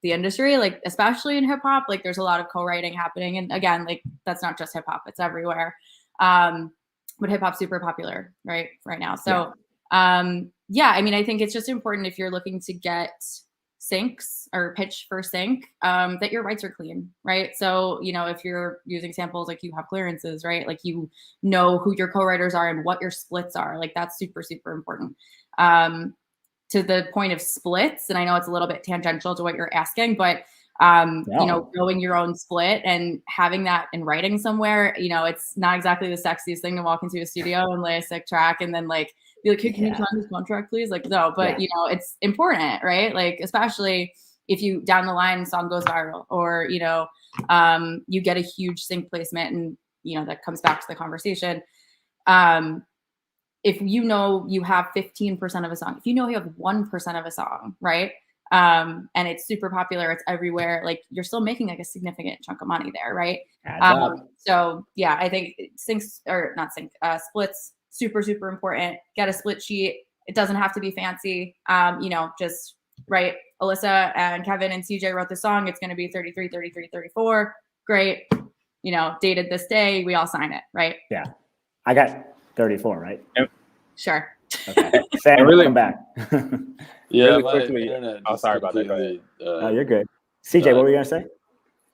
the industry. Like especially in hip hop, like there's a lot of co-writing happening. And again, like that's not just hip hop; it's everywhere. But hip hop's super popular, right now. So, I mean, I think it's just important if you're looking to get syncs or pitch for sync, that your rights are clean, right? So, if you're using samples, like you have clearances, right? Like you know who your co-writers are and what your splits are. Like that's super, super important. To the point of splits, and I know it's a little bit tangential to what you're asking, but knowing your own split and having that in writing somewhere, it's not exactly the sexiest thing to walk into a studio and lay a sick track and then like be like, hey, can you sign this contract, please? Like, no, but it's important, right? Like, especially if you down the line song goes viral or, you get a huge sync placement and, that comes back to the conversation. If you have 15% of a song, if you have 1% of a song, right? And it's super popular, it's everywhere, like you're still making like a significant chunk of money there, right? So yeah, I think splits, super, super important. Get a split sheet. It doesn't have to be fancy. Just write Alyssa and Kevin and CJ wrote the song. It's going to be 33, 33, 34. Great. Dated this day. We all sign it, right? Yeah. I got 34, right? Sure. Okay. Sam, really come back. Really quickly. Sorry about that. Go ahead. Oh, you're good. CJ, what were you going to say?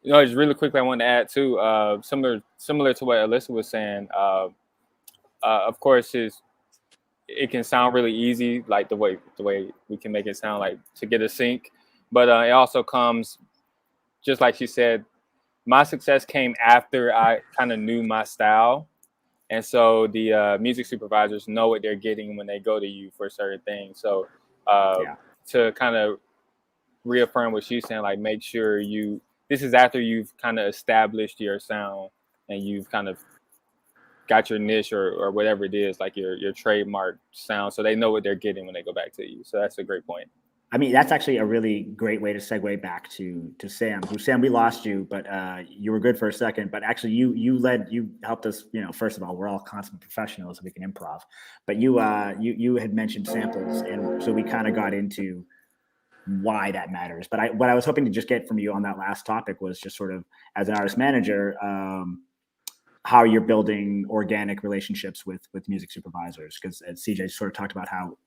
Just really quickly, I wanted to add too, similar to what Alyssa was saying. Of course, it can sound really easy, like the way we can make it sound like to get a sync, but it also comes, just like she said, my success came after I kind of knew my style. And so the music supervisors know what they're getting when they go to you for certain things. So to kind of reaffirm what she's saying, like make sure this is after you've kind of established your sound and you've kind of got your niche or whatever it is, like your trademark sound. So they know what they're getting when they go back to you. So that's a great point. I mean, that's actually a really great way to segue back to Sam. Sam, we lost you, but you were good for a second. But actually, you helped us. First of all, we're all consummate professionals, so we can improv. But you had mentioned samples, and so we kind of got into why that matters. But what I was hoping to just get from you on that last topic was just sort of as an artist manager, how you're building organic relationships with music supervisors, because CJ sort of talked about how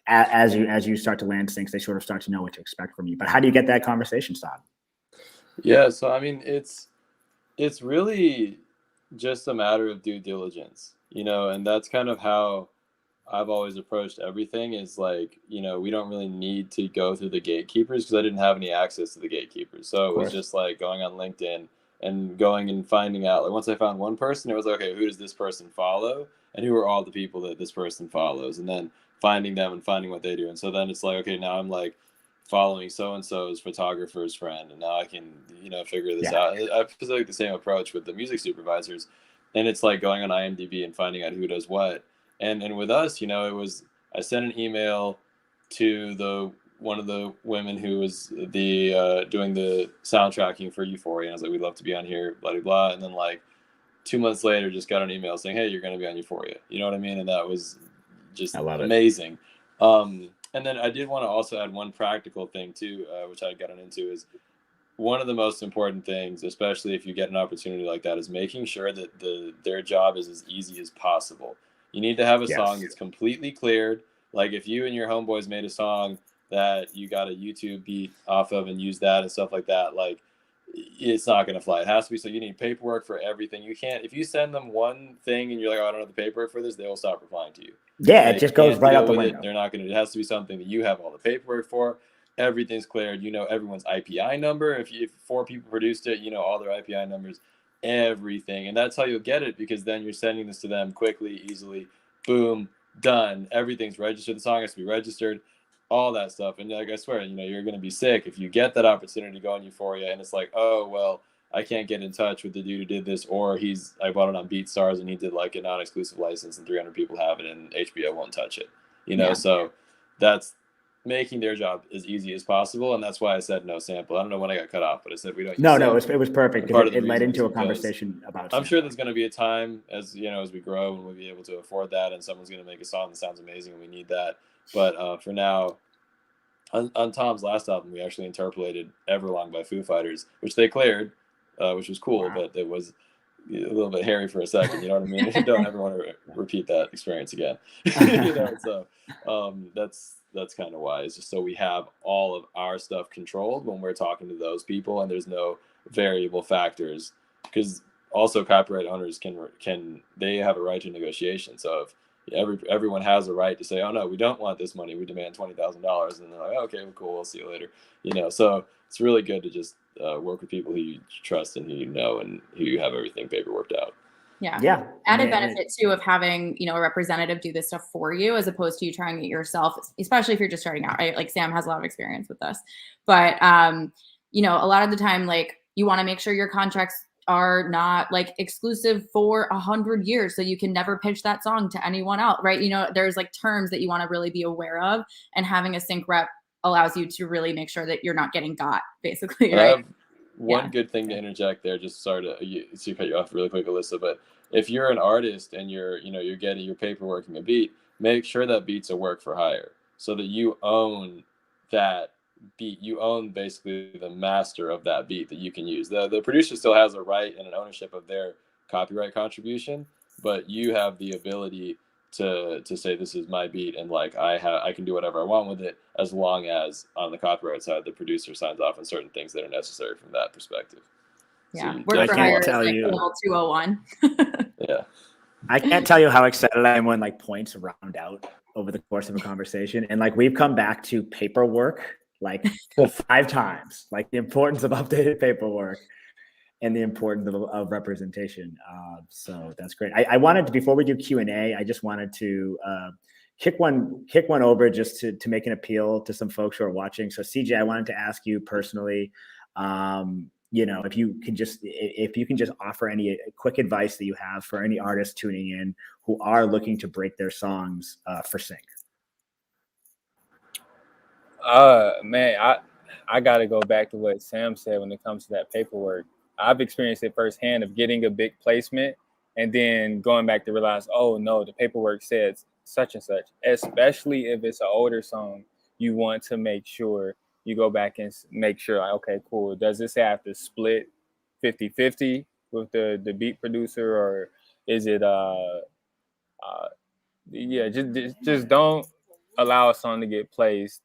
as you start to land syncs, they sort of start to know what to expect from you. But how do you get that conversation started? Yeah, so I mean, it's really just a matter of due diligence, and that's kind of how I've always approached everything is like, we don't really need to go through the gatekeepers because I didn't have any access to the gatekeepers. So it was just like going on LinkedIn and going and finding out, like once I found one person, it was like, okay, who does this person follow? And who are all the people that this person follows? And then finding them and finding what they do. And so then it's like, okay, now I'm like following so-and-so's photographer's friend. And now I can, figure this out. I feel like the same approach with the music supervisors. And it's like going on IMDb and finding out who does what. And with us, it was, I sent an email to one of the women who was the doing the soundtracking for Euphoria. And I was like, we'd love to be on here, blah, blah, blah. And then like 2 months later, just got an email saying, hey, you're going to be on Euphoria. You know what I mean? And that was just amazing. And then I did want to also add one practical thing too, which I got into, is one of the most important things, especially if you get an opportunity like that, is making sure that their job is as easy as possible. You need to have a song that's completely cleared. Like if you and your homeboys made a song that you got a YouTube beat off of and use that and stuff like that, like it's not going to fly. It has to be. So you need paperwork for everything. You can't, if you send them one thing and you're like, oh, I don't have the paperwork for this, they will stop replying to you. Yeah, it just goes right out the window. They're not going to, it has to be something that you have all the paperwork for. Everything's cleared. You know everyone's IPI number. If 4 people produced it, you know all their IPI numbers, everything. And that's how you'll get it, because then you're sending this to them quickly, easily. Boom, done. Everything's registered. The song has to be registered, all that stuff. And like I swear, you know, you're going to be sick if you get that opportunity to go on Euphoria and it's like, oh, well, I can't get in touch with the dude who did this, or I bought it on BeatStars and he did like a non-exclusive license and 300 people have it and HBO won't touch it. You know, so that's making their job as easy as possible, and that's why I said no sample. I don't know when I got cut off, but I said we don't. No, it was perfect because it led into a conversation about. I'm sure there's going to be a time, as you know, as we grow and we'll be able to afford that, and someone's going to make a song that sounds amazing, and we need that. But for now, on Tom's last album, we actually interpolated Everlong by Foo Fighters, which they cleared, which was cool, but it was a little bit hairy for a second. You know what I mean? You don't ever want to repeat that experience again. You know, so that's kind of why. It's just so we have all of our stuff controlled when we're talking to those people, and there's no variable factors, because also copyright owners can they have a right to negotiation. So if everyone has a right to say, oh no, we don't want this money, we demand $20,000, and they're like, oh, okay, well, cool, we'll see you later. You know, so it's really good to just work with people who you trust and who you know and who you have everything paperworked out. Yeah. Added benefit too of having, you know, a representative do this stuff for you, as opposed to you trying it yourself, especially if you're just starting out, right? Like Sam has a lot of experience with this, but you know, a lot of the time, like you want to make sure your contracts are not like exclusive for 100 years. So you can never pitch that song to anyone else, right? You know, there's like terms that you want to really be aware of, and having a sync rep allows you to really make sure that you're not getting got, basically, right? One good thing to interject there, just sorry to cut you off really quick, Alyssa, but if you're an artist and you're getting your paperworking a beat, make sure that beat's a work for hire, so that you own that beat. You own basically the master of that beat that you can use. The producer still has a right and an ownership of their copyright contribution, but you have the ability to say, this is my beat, and like I can do whatever I want with it, as long as on the copyright side the producer signs off on certain things that are necessary from that perspective. Yeah, so work for hire is like level 201. Yeah, I can't tell you how excited I am when like points round out over the course of a conversation, and like we've come back to paperwork like 5 times, like the importance of updated paperwork and the importance of representation. So that's great. I wanted to, before we do Q&A, I just wanted to kick one over just to make an appeal to some folks who are watching. So CJ, I wanted to ask you personally, you know, if you can just offer any quick advice that you have for any artists tuning in who are looking to break their songs for sync. Man, I got to go back to what Sam said when it comes to that paperwork. I've experienced it firsthand of getting a big placement and then going back to realize, oh no, the paperwork says such and such. Especially if it's an older song, you want to make sure you go back and make sure, like, okay, cool. Does this have to split 50-50 with the beat producer, or is it just don't allow a song to get placed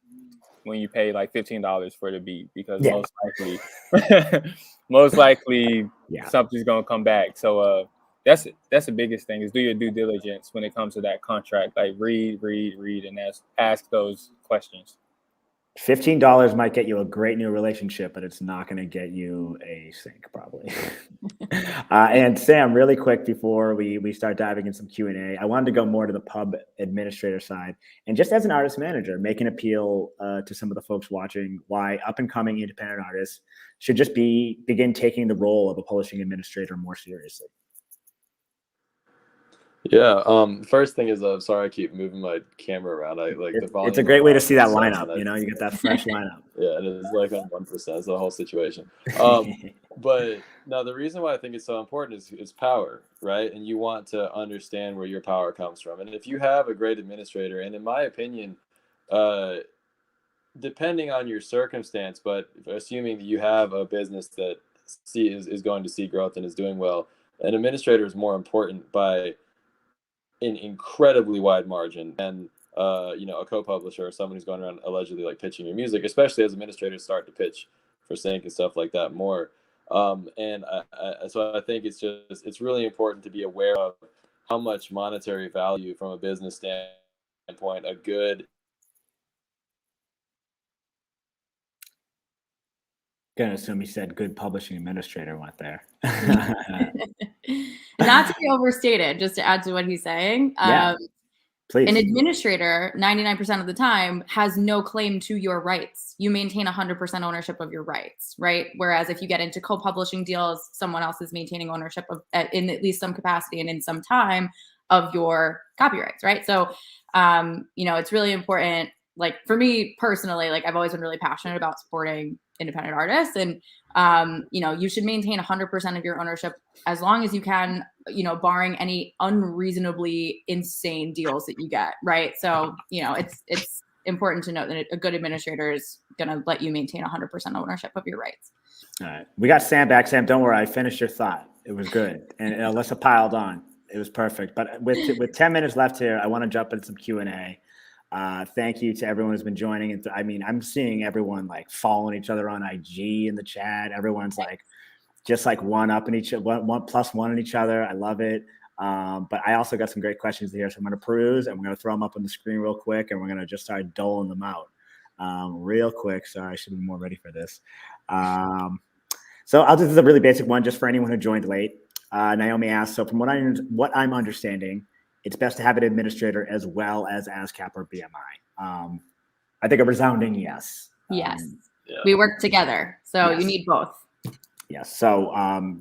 when you pay like $15 for the beat, because most likely something's gonna come back. So that's the biggest thing, is do your due diligence when it comes to that contract. Like read and ask those questions. $15 might get you a great new relationship, but it's not going to get you a sync probably. And Sam, really quick before we start diving in some Q&A, I wanted to go more to the pub administrator side, and just as an artist manager, make an appeal to some of the folks watching why up and coming independent artists should just begin taking the role of a publishing administrator more seriously. Yeah. First thing is, sorry, I keep moving my camera around. The volume. It's a great way to see that lineup. You know, you get that fresh lineup. Yeah, it is like on 1%. It's the whole situation. But no, the reason why I think it's so important is power, right? And you want to understand where your power comes from. And if you have a great administrator, and in my opinion, depending on your circumstance, but assuming that you have a business that is going to see growth and is doing well, an administrator is more important by an incredibly wide margin than a co-publisher or someone who's going around allegedly like pitching your music, especially as administrators start to pitch for sync and stuff like that more. So I think it's really important to be aware of how much monetary value from a business standpoint a good. Gonna assume he said good publishing administrator went there. Not to be overstated, just to add to what he's saying. Yeah, please. An administrator, 99% of the time, has no claim to your rights. You maintain 100% ownership of your rights, right? Whereas if you get into co-publishing deals, someone else is maintaining ownership of, in at least some capacity and in some time, of your copyrights, right? So, it's really important. Like for me personally, like I've always been really passionate about supporting independent artists, and you should maintain 100% of your ownership as long as you can, barring any unreasonably insane deals that you get, right? So, it's important to note that a good administrator is going to let you maintain 100% ownership of your rights. All right, we got Sam back. Sam, don't worry, I finished your thought. It was good, and Alyssa piled on. It was perfect. But with 10 minutes left here, I want to jump into some Q&A. Thank you to everyone who's been joining. And I mean, I'm seeing everyone like following each other on IG in the chat. Everyone's like just like one plus one in each other. I love it. But I also got some great questions here, so I'm going to peruse and we're going to throw them up on the screen real quick, and we're going to just start doling them out real quick. Sorry, I should be more ready for this. So I'll do this a really basic one just for anyone who joined late. Naomi asked, so from what I'm understanding, it's best to have an administrator as well as ASCAP or BMI. I think a resounding yes. Yes. We work together, so yes. You need both. Yes. So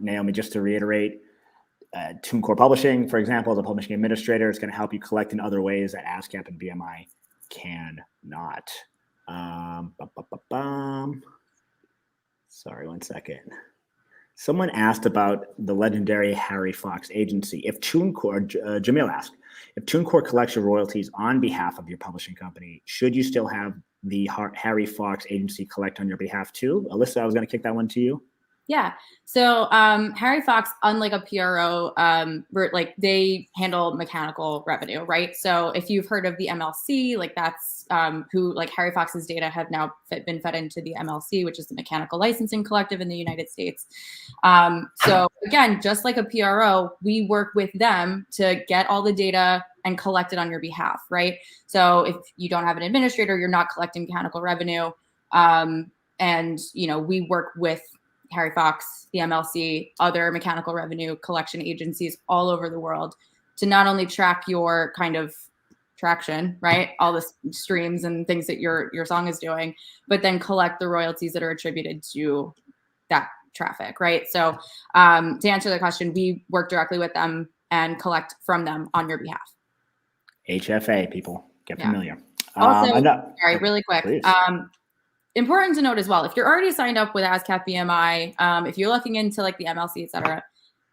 Naomi, just to reiterate, TuneCore Publishing, for example, as a publishing administrator, is going to help you collect in other ways that ASCAP and BMI cannot. Sorry, 1 second. Someone asked about the legendary Harry Fox agency. If TuneCore, Jamil asked, if TuneCore collects your royalties on behalf of your publishing company, should you still have the Harry Fox agency collect on your behalf too? Alyssa, I was going to kick that one to you. Yeah. So Harry Fox, unlike a PRO, they handle mechanical revenue, right? So if you've heard of the MLC, like that's who, like Harry Fox's data have now been fed into the MLC, which is the Mechanical Licensing Collective in the United States. So again, just like a PRO, we work with them to get all the data and collect it on your behalf, right? So if you don't have an administrator, you're not collecting mechanical revenue. And, we work with Harry Fox, the MLC, other mechanical revenue collection agencies all over the world to not only track your kind of traction, right? All the streams and things that your song is doing, but then collect the royalties that are attributed to that traffic, right? So to answer the question, we work directly with them and collect from them on your behalf. HFA, people, get familiar. Also, sorry, really quick. Important to note as well, if you're already signed up with ASCAP BMI, if you're looking into like the MLC, et cetera,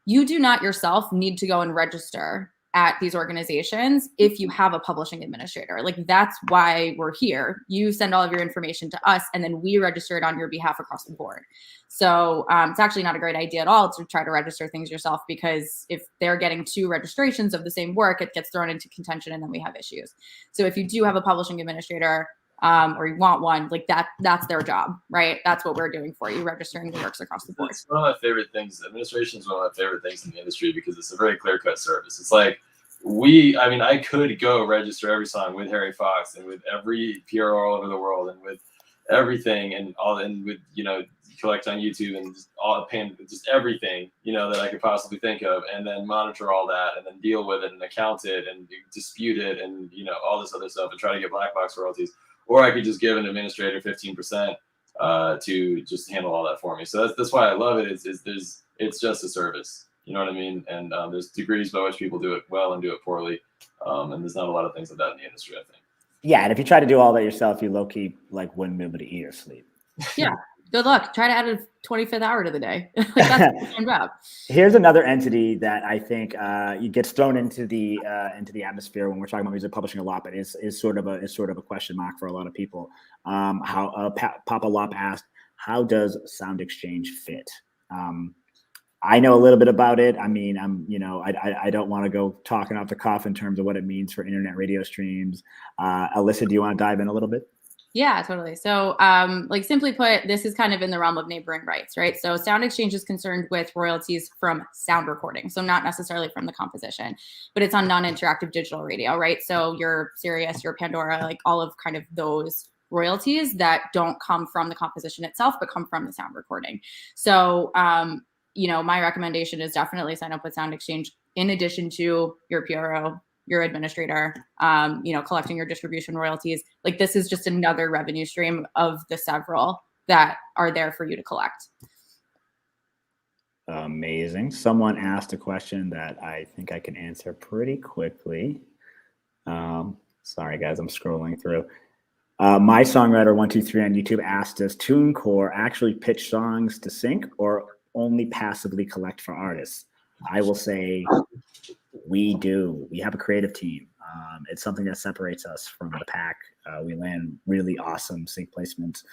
you do not yourself need to go and register at these organizations if you have a publishing administrator. Like that's why we're here. You send all of your information to us and then we register it on your behalf across the board. So it's actually not a great idea at all to try to register things yourself, because if they're getting 2 registrations of the same work, it gets thrown into contention and then we have issues. So if you do have a publishing administrator, or you want one, like that's their job, right? That's what we're doing for you, registering the works across the board. It's one of my favorite things. Administration is one of my favorite things in the industry because it's a very clear-cut service. It's like I could go register every song with Harry Fox and with every PRO all over the world and with everything and with collect on YouTube and just everything that I could possibly think of, and then monitor all that and then deal with it and account it and dispute it and all this other stuff and try to get black box royalties. Or I could just give an administrator 15% to just handle all that for me. So that's why I love it. It's just a service. You know what I mean? And there's degrees by which people do it well and do it poorly. And there's not a lot of things like that in the industry, I think. Yeah, and if you try to do all that yourself, you low-key wouldn't be able to eat or sleep. Yeah. Good luck. Try to add a 25th hour to the day. Like, that's a full-time job. Here's another entity that I think gets thrown into the atmosphere when we're talking about music publishing a lot, but is sort of a question mark for a lot of people. Papa Lop asked, how does Sound Exchange fit? I know a little bit about it. I mean, I don't want to go talking off the cuff in terms of what it means for internet radio streams. Alyssa, do you want to dive in a little bit? Yeah, totally. So, like, simply put, this is kind of in the realm of neighboring rights, right? So Sound Exchange is concerned with royalties from sound recording, so not necessarily from the composition, but it's on non-interactive digital radio, right? So your Sirius, your Pandora, like all of kind of those royalties that don't come from the composition itself, but come from the sound recording. So, my recommendation is definitely sign up with Sound Exchange in addition to your PRO, your administrator, collecting your distribution royalties. Like, this is just another revenue stream of the several that are there for you to collect. Amazing. Someone asked a question that I think I can answer pretty quickly. Sorry, guys, I'm scrolling through. My Songwriter 123 on YouTube asked, does TuneCore actually pitch songs to sync or only passively collect for artists? I will say we do. We have a creative team. It's something that separates us from the pack. We land really awesome sync placements.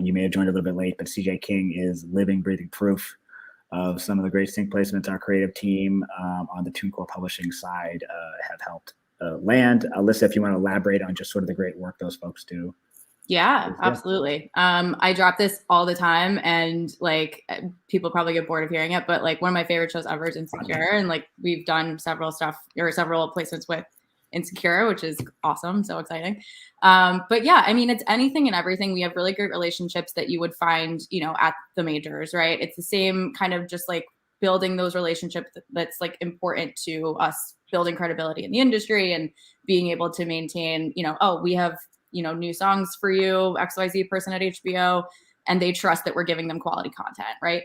You may have joined a little bit late, but CJ King is living, breathing proof of some of the great sync placements our creative team on the TuneCore publishing side have helped land. Alyssa, if you want to elaborate on just sort of the great work those folks do. Yeah, absolutely. I drop this all the time, and like, people probably get bored of hearing it, but like, one of my favorite shows ever is Insecure, and like, we've done several placements with Insecure, which is awesome, so exciting. But yeah, I mean, it's anything and everything. We have really great relationships that you would find, at the majors, right? It's the same kind of just like building those relationships that's like important to us, building credibility in the industry and being able to maintain, we have new songs for you, XYZ person at HBO, and they trust that we're giving them quality content, right?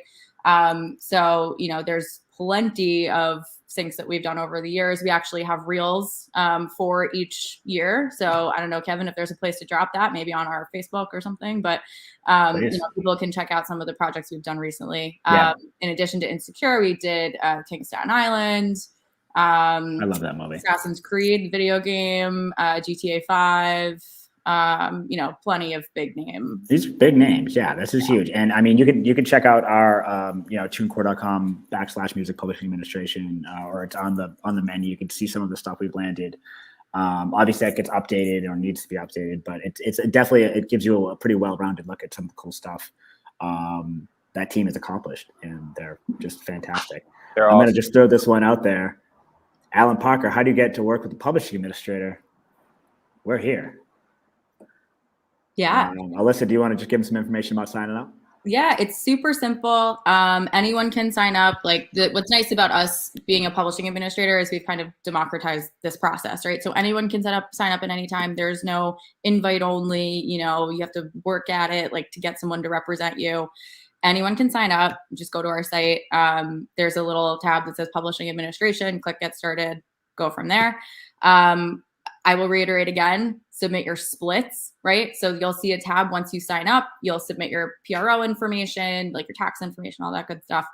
So, there's plenty of syncs that we've done over the years. We actually have reels for each year. So I don't know, Kevin, if there's a place to drop that, maybe on our Facebook or something, but people can check out some of the projects we've done recently. Yeah. In addition to Insecure, we did King of Staten Island. I love that movie. Assassin's Creed video game, GTA 5. Plenty of big names. These big names, yeah, this is huge. And I mean, you can check out our TuneCore.com/music publishing administration, or it's on the menu. You can see some of the stuff we've landed. Obviously, that gets updated or needs to be updated, but it's definitely, it gives you a pretty well-rounded look at some of the cool stuff that team has accomplished, and they're just fantastic. I'm going to just throw this one out there. Alan Parker, how do you get to work with the publishing administrator? We're here. Yeah. Alyssa, do you want to just give them some information about signing up? Yeah, it's super simple. Anyone can sign up. Like, what's nice about us being a publishing administrator is we've kind of democratized this process, right? So anyone can sign up at any time. There's no invite only, you have to work at it, like, to get someone to represent you. Anyone can sign up. Just go to our site. There's a little tab that says publishing administration, click get started, go from there. I will reiterate again, submit your splits, right? So you'll see a tab once you sign up, you'll submit your PRO information, like your tax information, all that good stuff.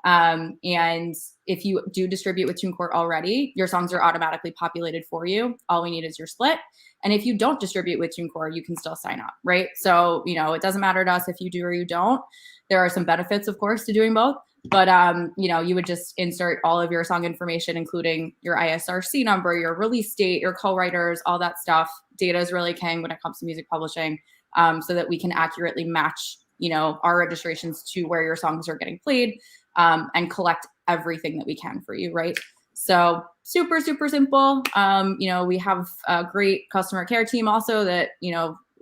And if you do distribute with TuneCore already, your songs are automatically populated for you. All we need is your split. And if you don't distribute with TuneCore, you can still sign up, right? So, it doesn't matter to us if you do or you don't. There are some benefits, of course, to doing both. But, you would just insert all of your song information, including your ISRC number, your release date, your co-writers, all that stuff. Data is really king when it comes to music publishing, so that we can accurately match, our registrations to where your songs are getting played, and collect everything that we can for you, right? So super, super simple. We have a great customer care team also that,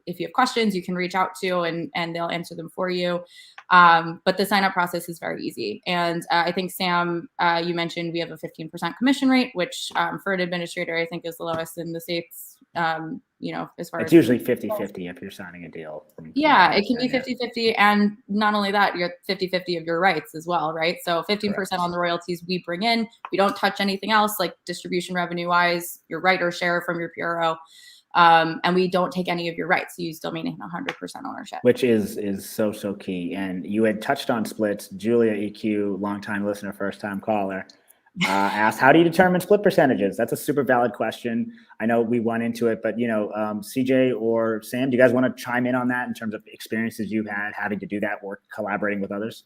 if you have questions, you can reach out to and they'll answer them for you. But the sign up process is very easy. And I think, Sam, you mentioned we have a 15% commission rate, which for an administrator, I think is the lowest in the States, as far as. It's usually 50-50 if you're signing a deal. Yeah, it can be 50-50. And not only that, you're 50-50 of your rights as well, right? So 15% on the royalties we bring in. We don't touch anything else, like distribution revenue wise, your writer share from your PRO. And we don't take any of your rights. So you still maintain 100% ownership. Which is so key. And you had touched on splits. Julia EQ, longtime listener, first time caller, asked, how do you determine split percentages? That's a super valid question. I know we went into it, but CJ or Sam, do you guys want to chime in on that in terms of experiences you've had having to do that work, collaborating with others?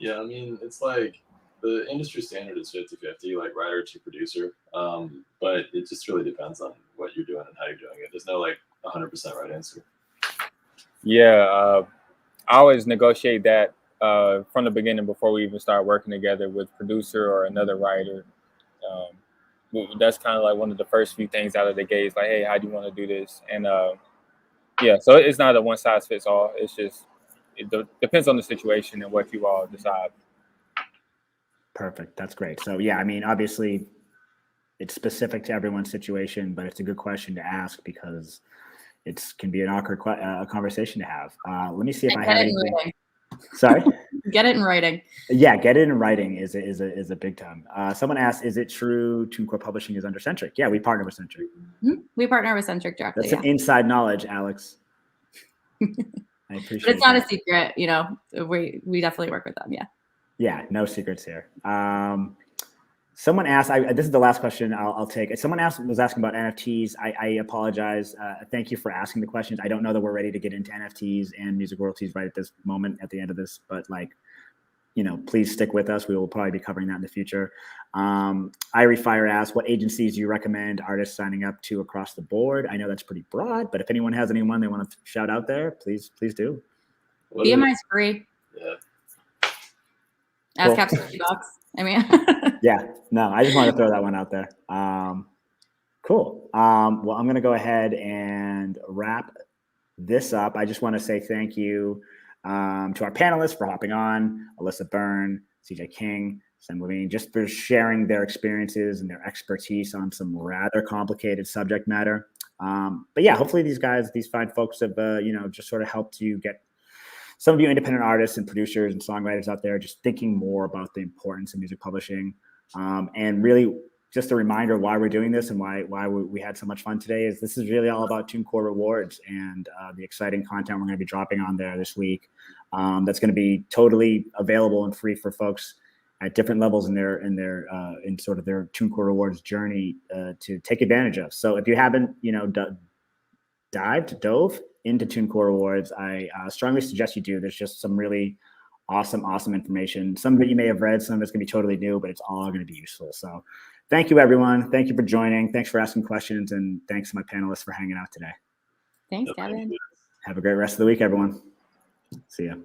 Yeah, I mean, it's like the industry standard is 50-50, like writer to producer. But it just really depends on what you're doing and how you're doing it. There's no like 100% right answer. Yeah, I always negotiate that from the beginning before we even start working together with producer or another writer. That's kind of like one of the first few things out of the gate. It's like, hey, how do you want to do this? And yeah, so it's not a one size fits all. It's just it depends on the situation and what you all decide. Perfect. That's great. So yeah, I mean, obviously it's specific to everyone's situation, but it's a good question to ask because it can be an awkward conversation to have. Let me see if I have anything. Sorry? Get it in writing. Yeah, get it in writing is a big time. Someone asked, is it true TuneCore Publishing is under Centric? Yeah, we partner with Centric. Mm-hmm. We partner with Centric directly. That's an inside knowledge, Alex. I appreciate it. But it's not a secret, we definitely work with them, yeah. Yeah, no secrets here. Someone asked, this is the last question I'll take. Someone was asking about NFTs. I apologize. Thank you for asking the questions. I don't know that we're ready to get into NFTs and music royalties right at this moment at the end of this, but please stick with us. We will probably be covering that in the future. Irie Fire asked, what agencies do you recommend artists signing up to across the board? I know that's pretty broad, but if anyone has anyone they want to shout out there, please do. BMI is free. Yeah. ASCAP's $50. I mean, yeah, no, I just want to throw that one out there. Cool. Well, I'm going to go ahead and wrap this up. I just want to say thank you to our panelists for hopping on, Elisa Byrne, CJ King, Sam Levine, just for sharing their experiences and their expertise on some rather complicated subject matter. But yeah, hopefully these fine folks have, just sort of helped you get some of you independent artists and producers and songwriters out there just thinking more about the importance of music publishing. And really just a reminder why we're doing this and why we had so much fun today is this is really all about TuneCore Rewards and the exciting content we're going to be dropping on there this week. That's going to be totally available and free for folks at different levels in sort of their TuneCore Rewards journey to take advantage of. So if you haven't, dove into TuneCore Rewards, I strongly suggest you do. There's just some really awesome information. Some of it you may have read, some of it's going to be totally new, but it's all going to be useful. So thank you, everyone. Thank you for joining. Thanks for asking questions. And thanks to my panelists for hanging out today. Thanks, Kevin. Have a great rest of the week, everyone. See ya.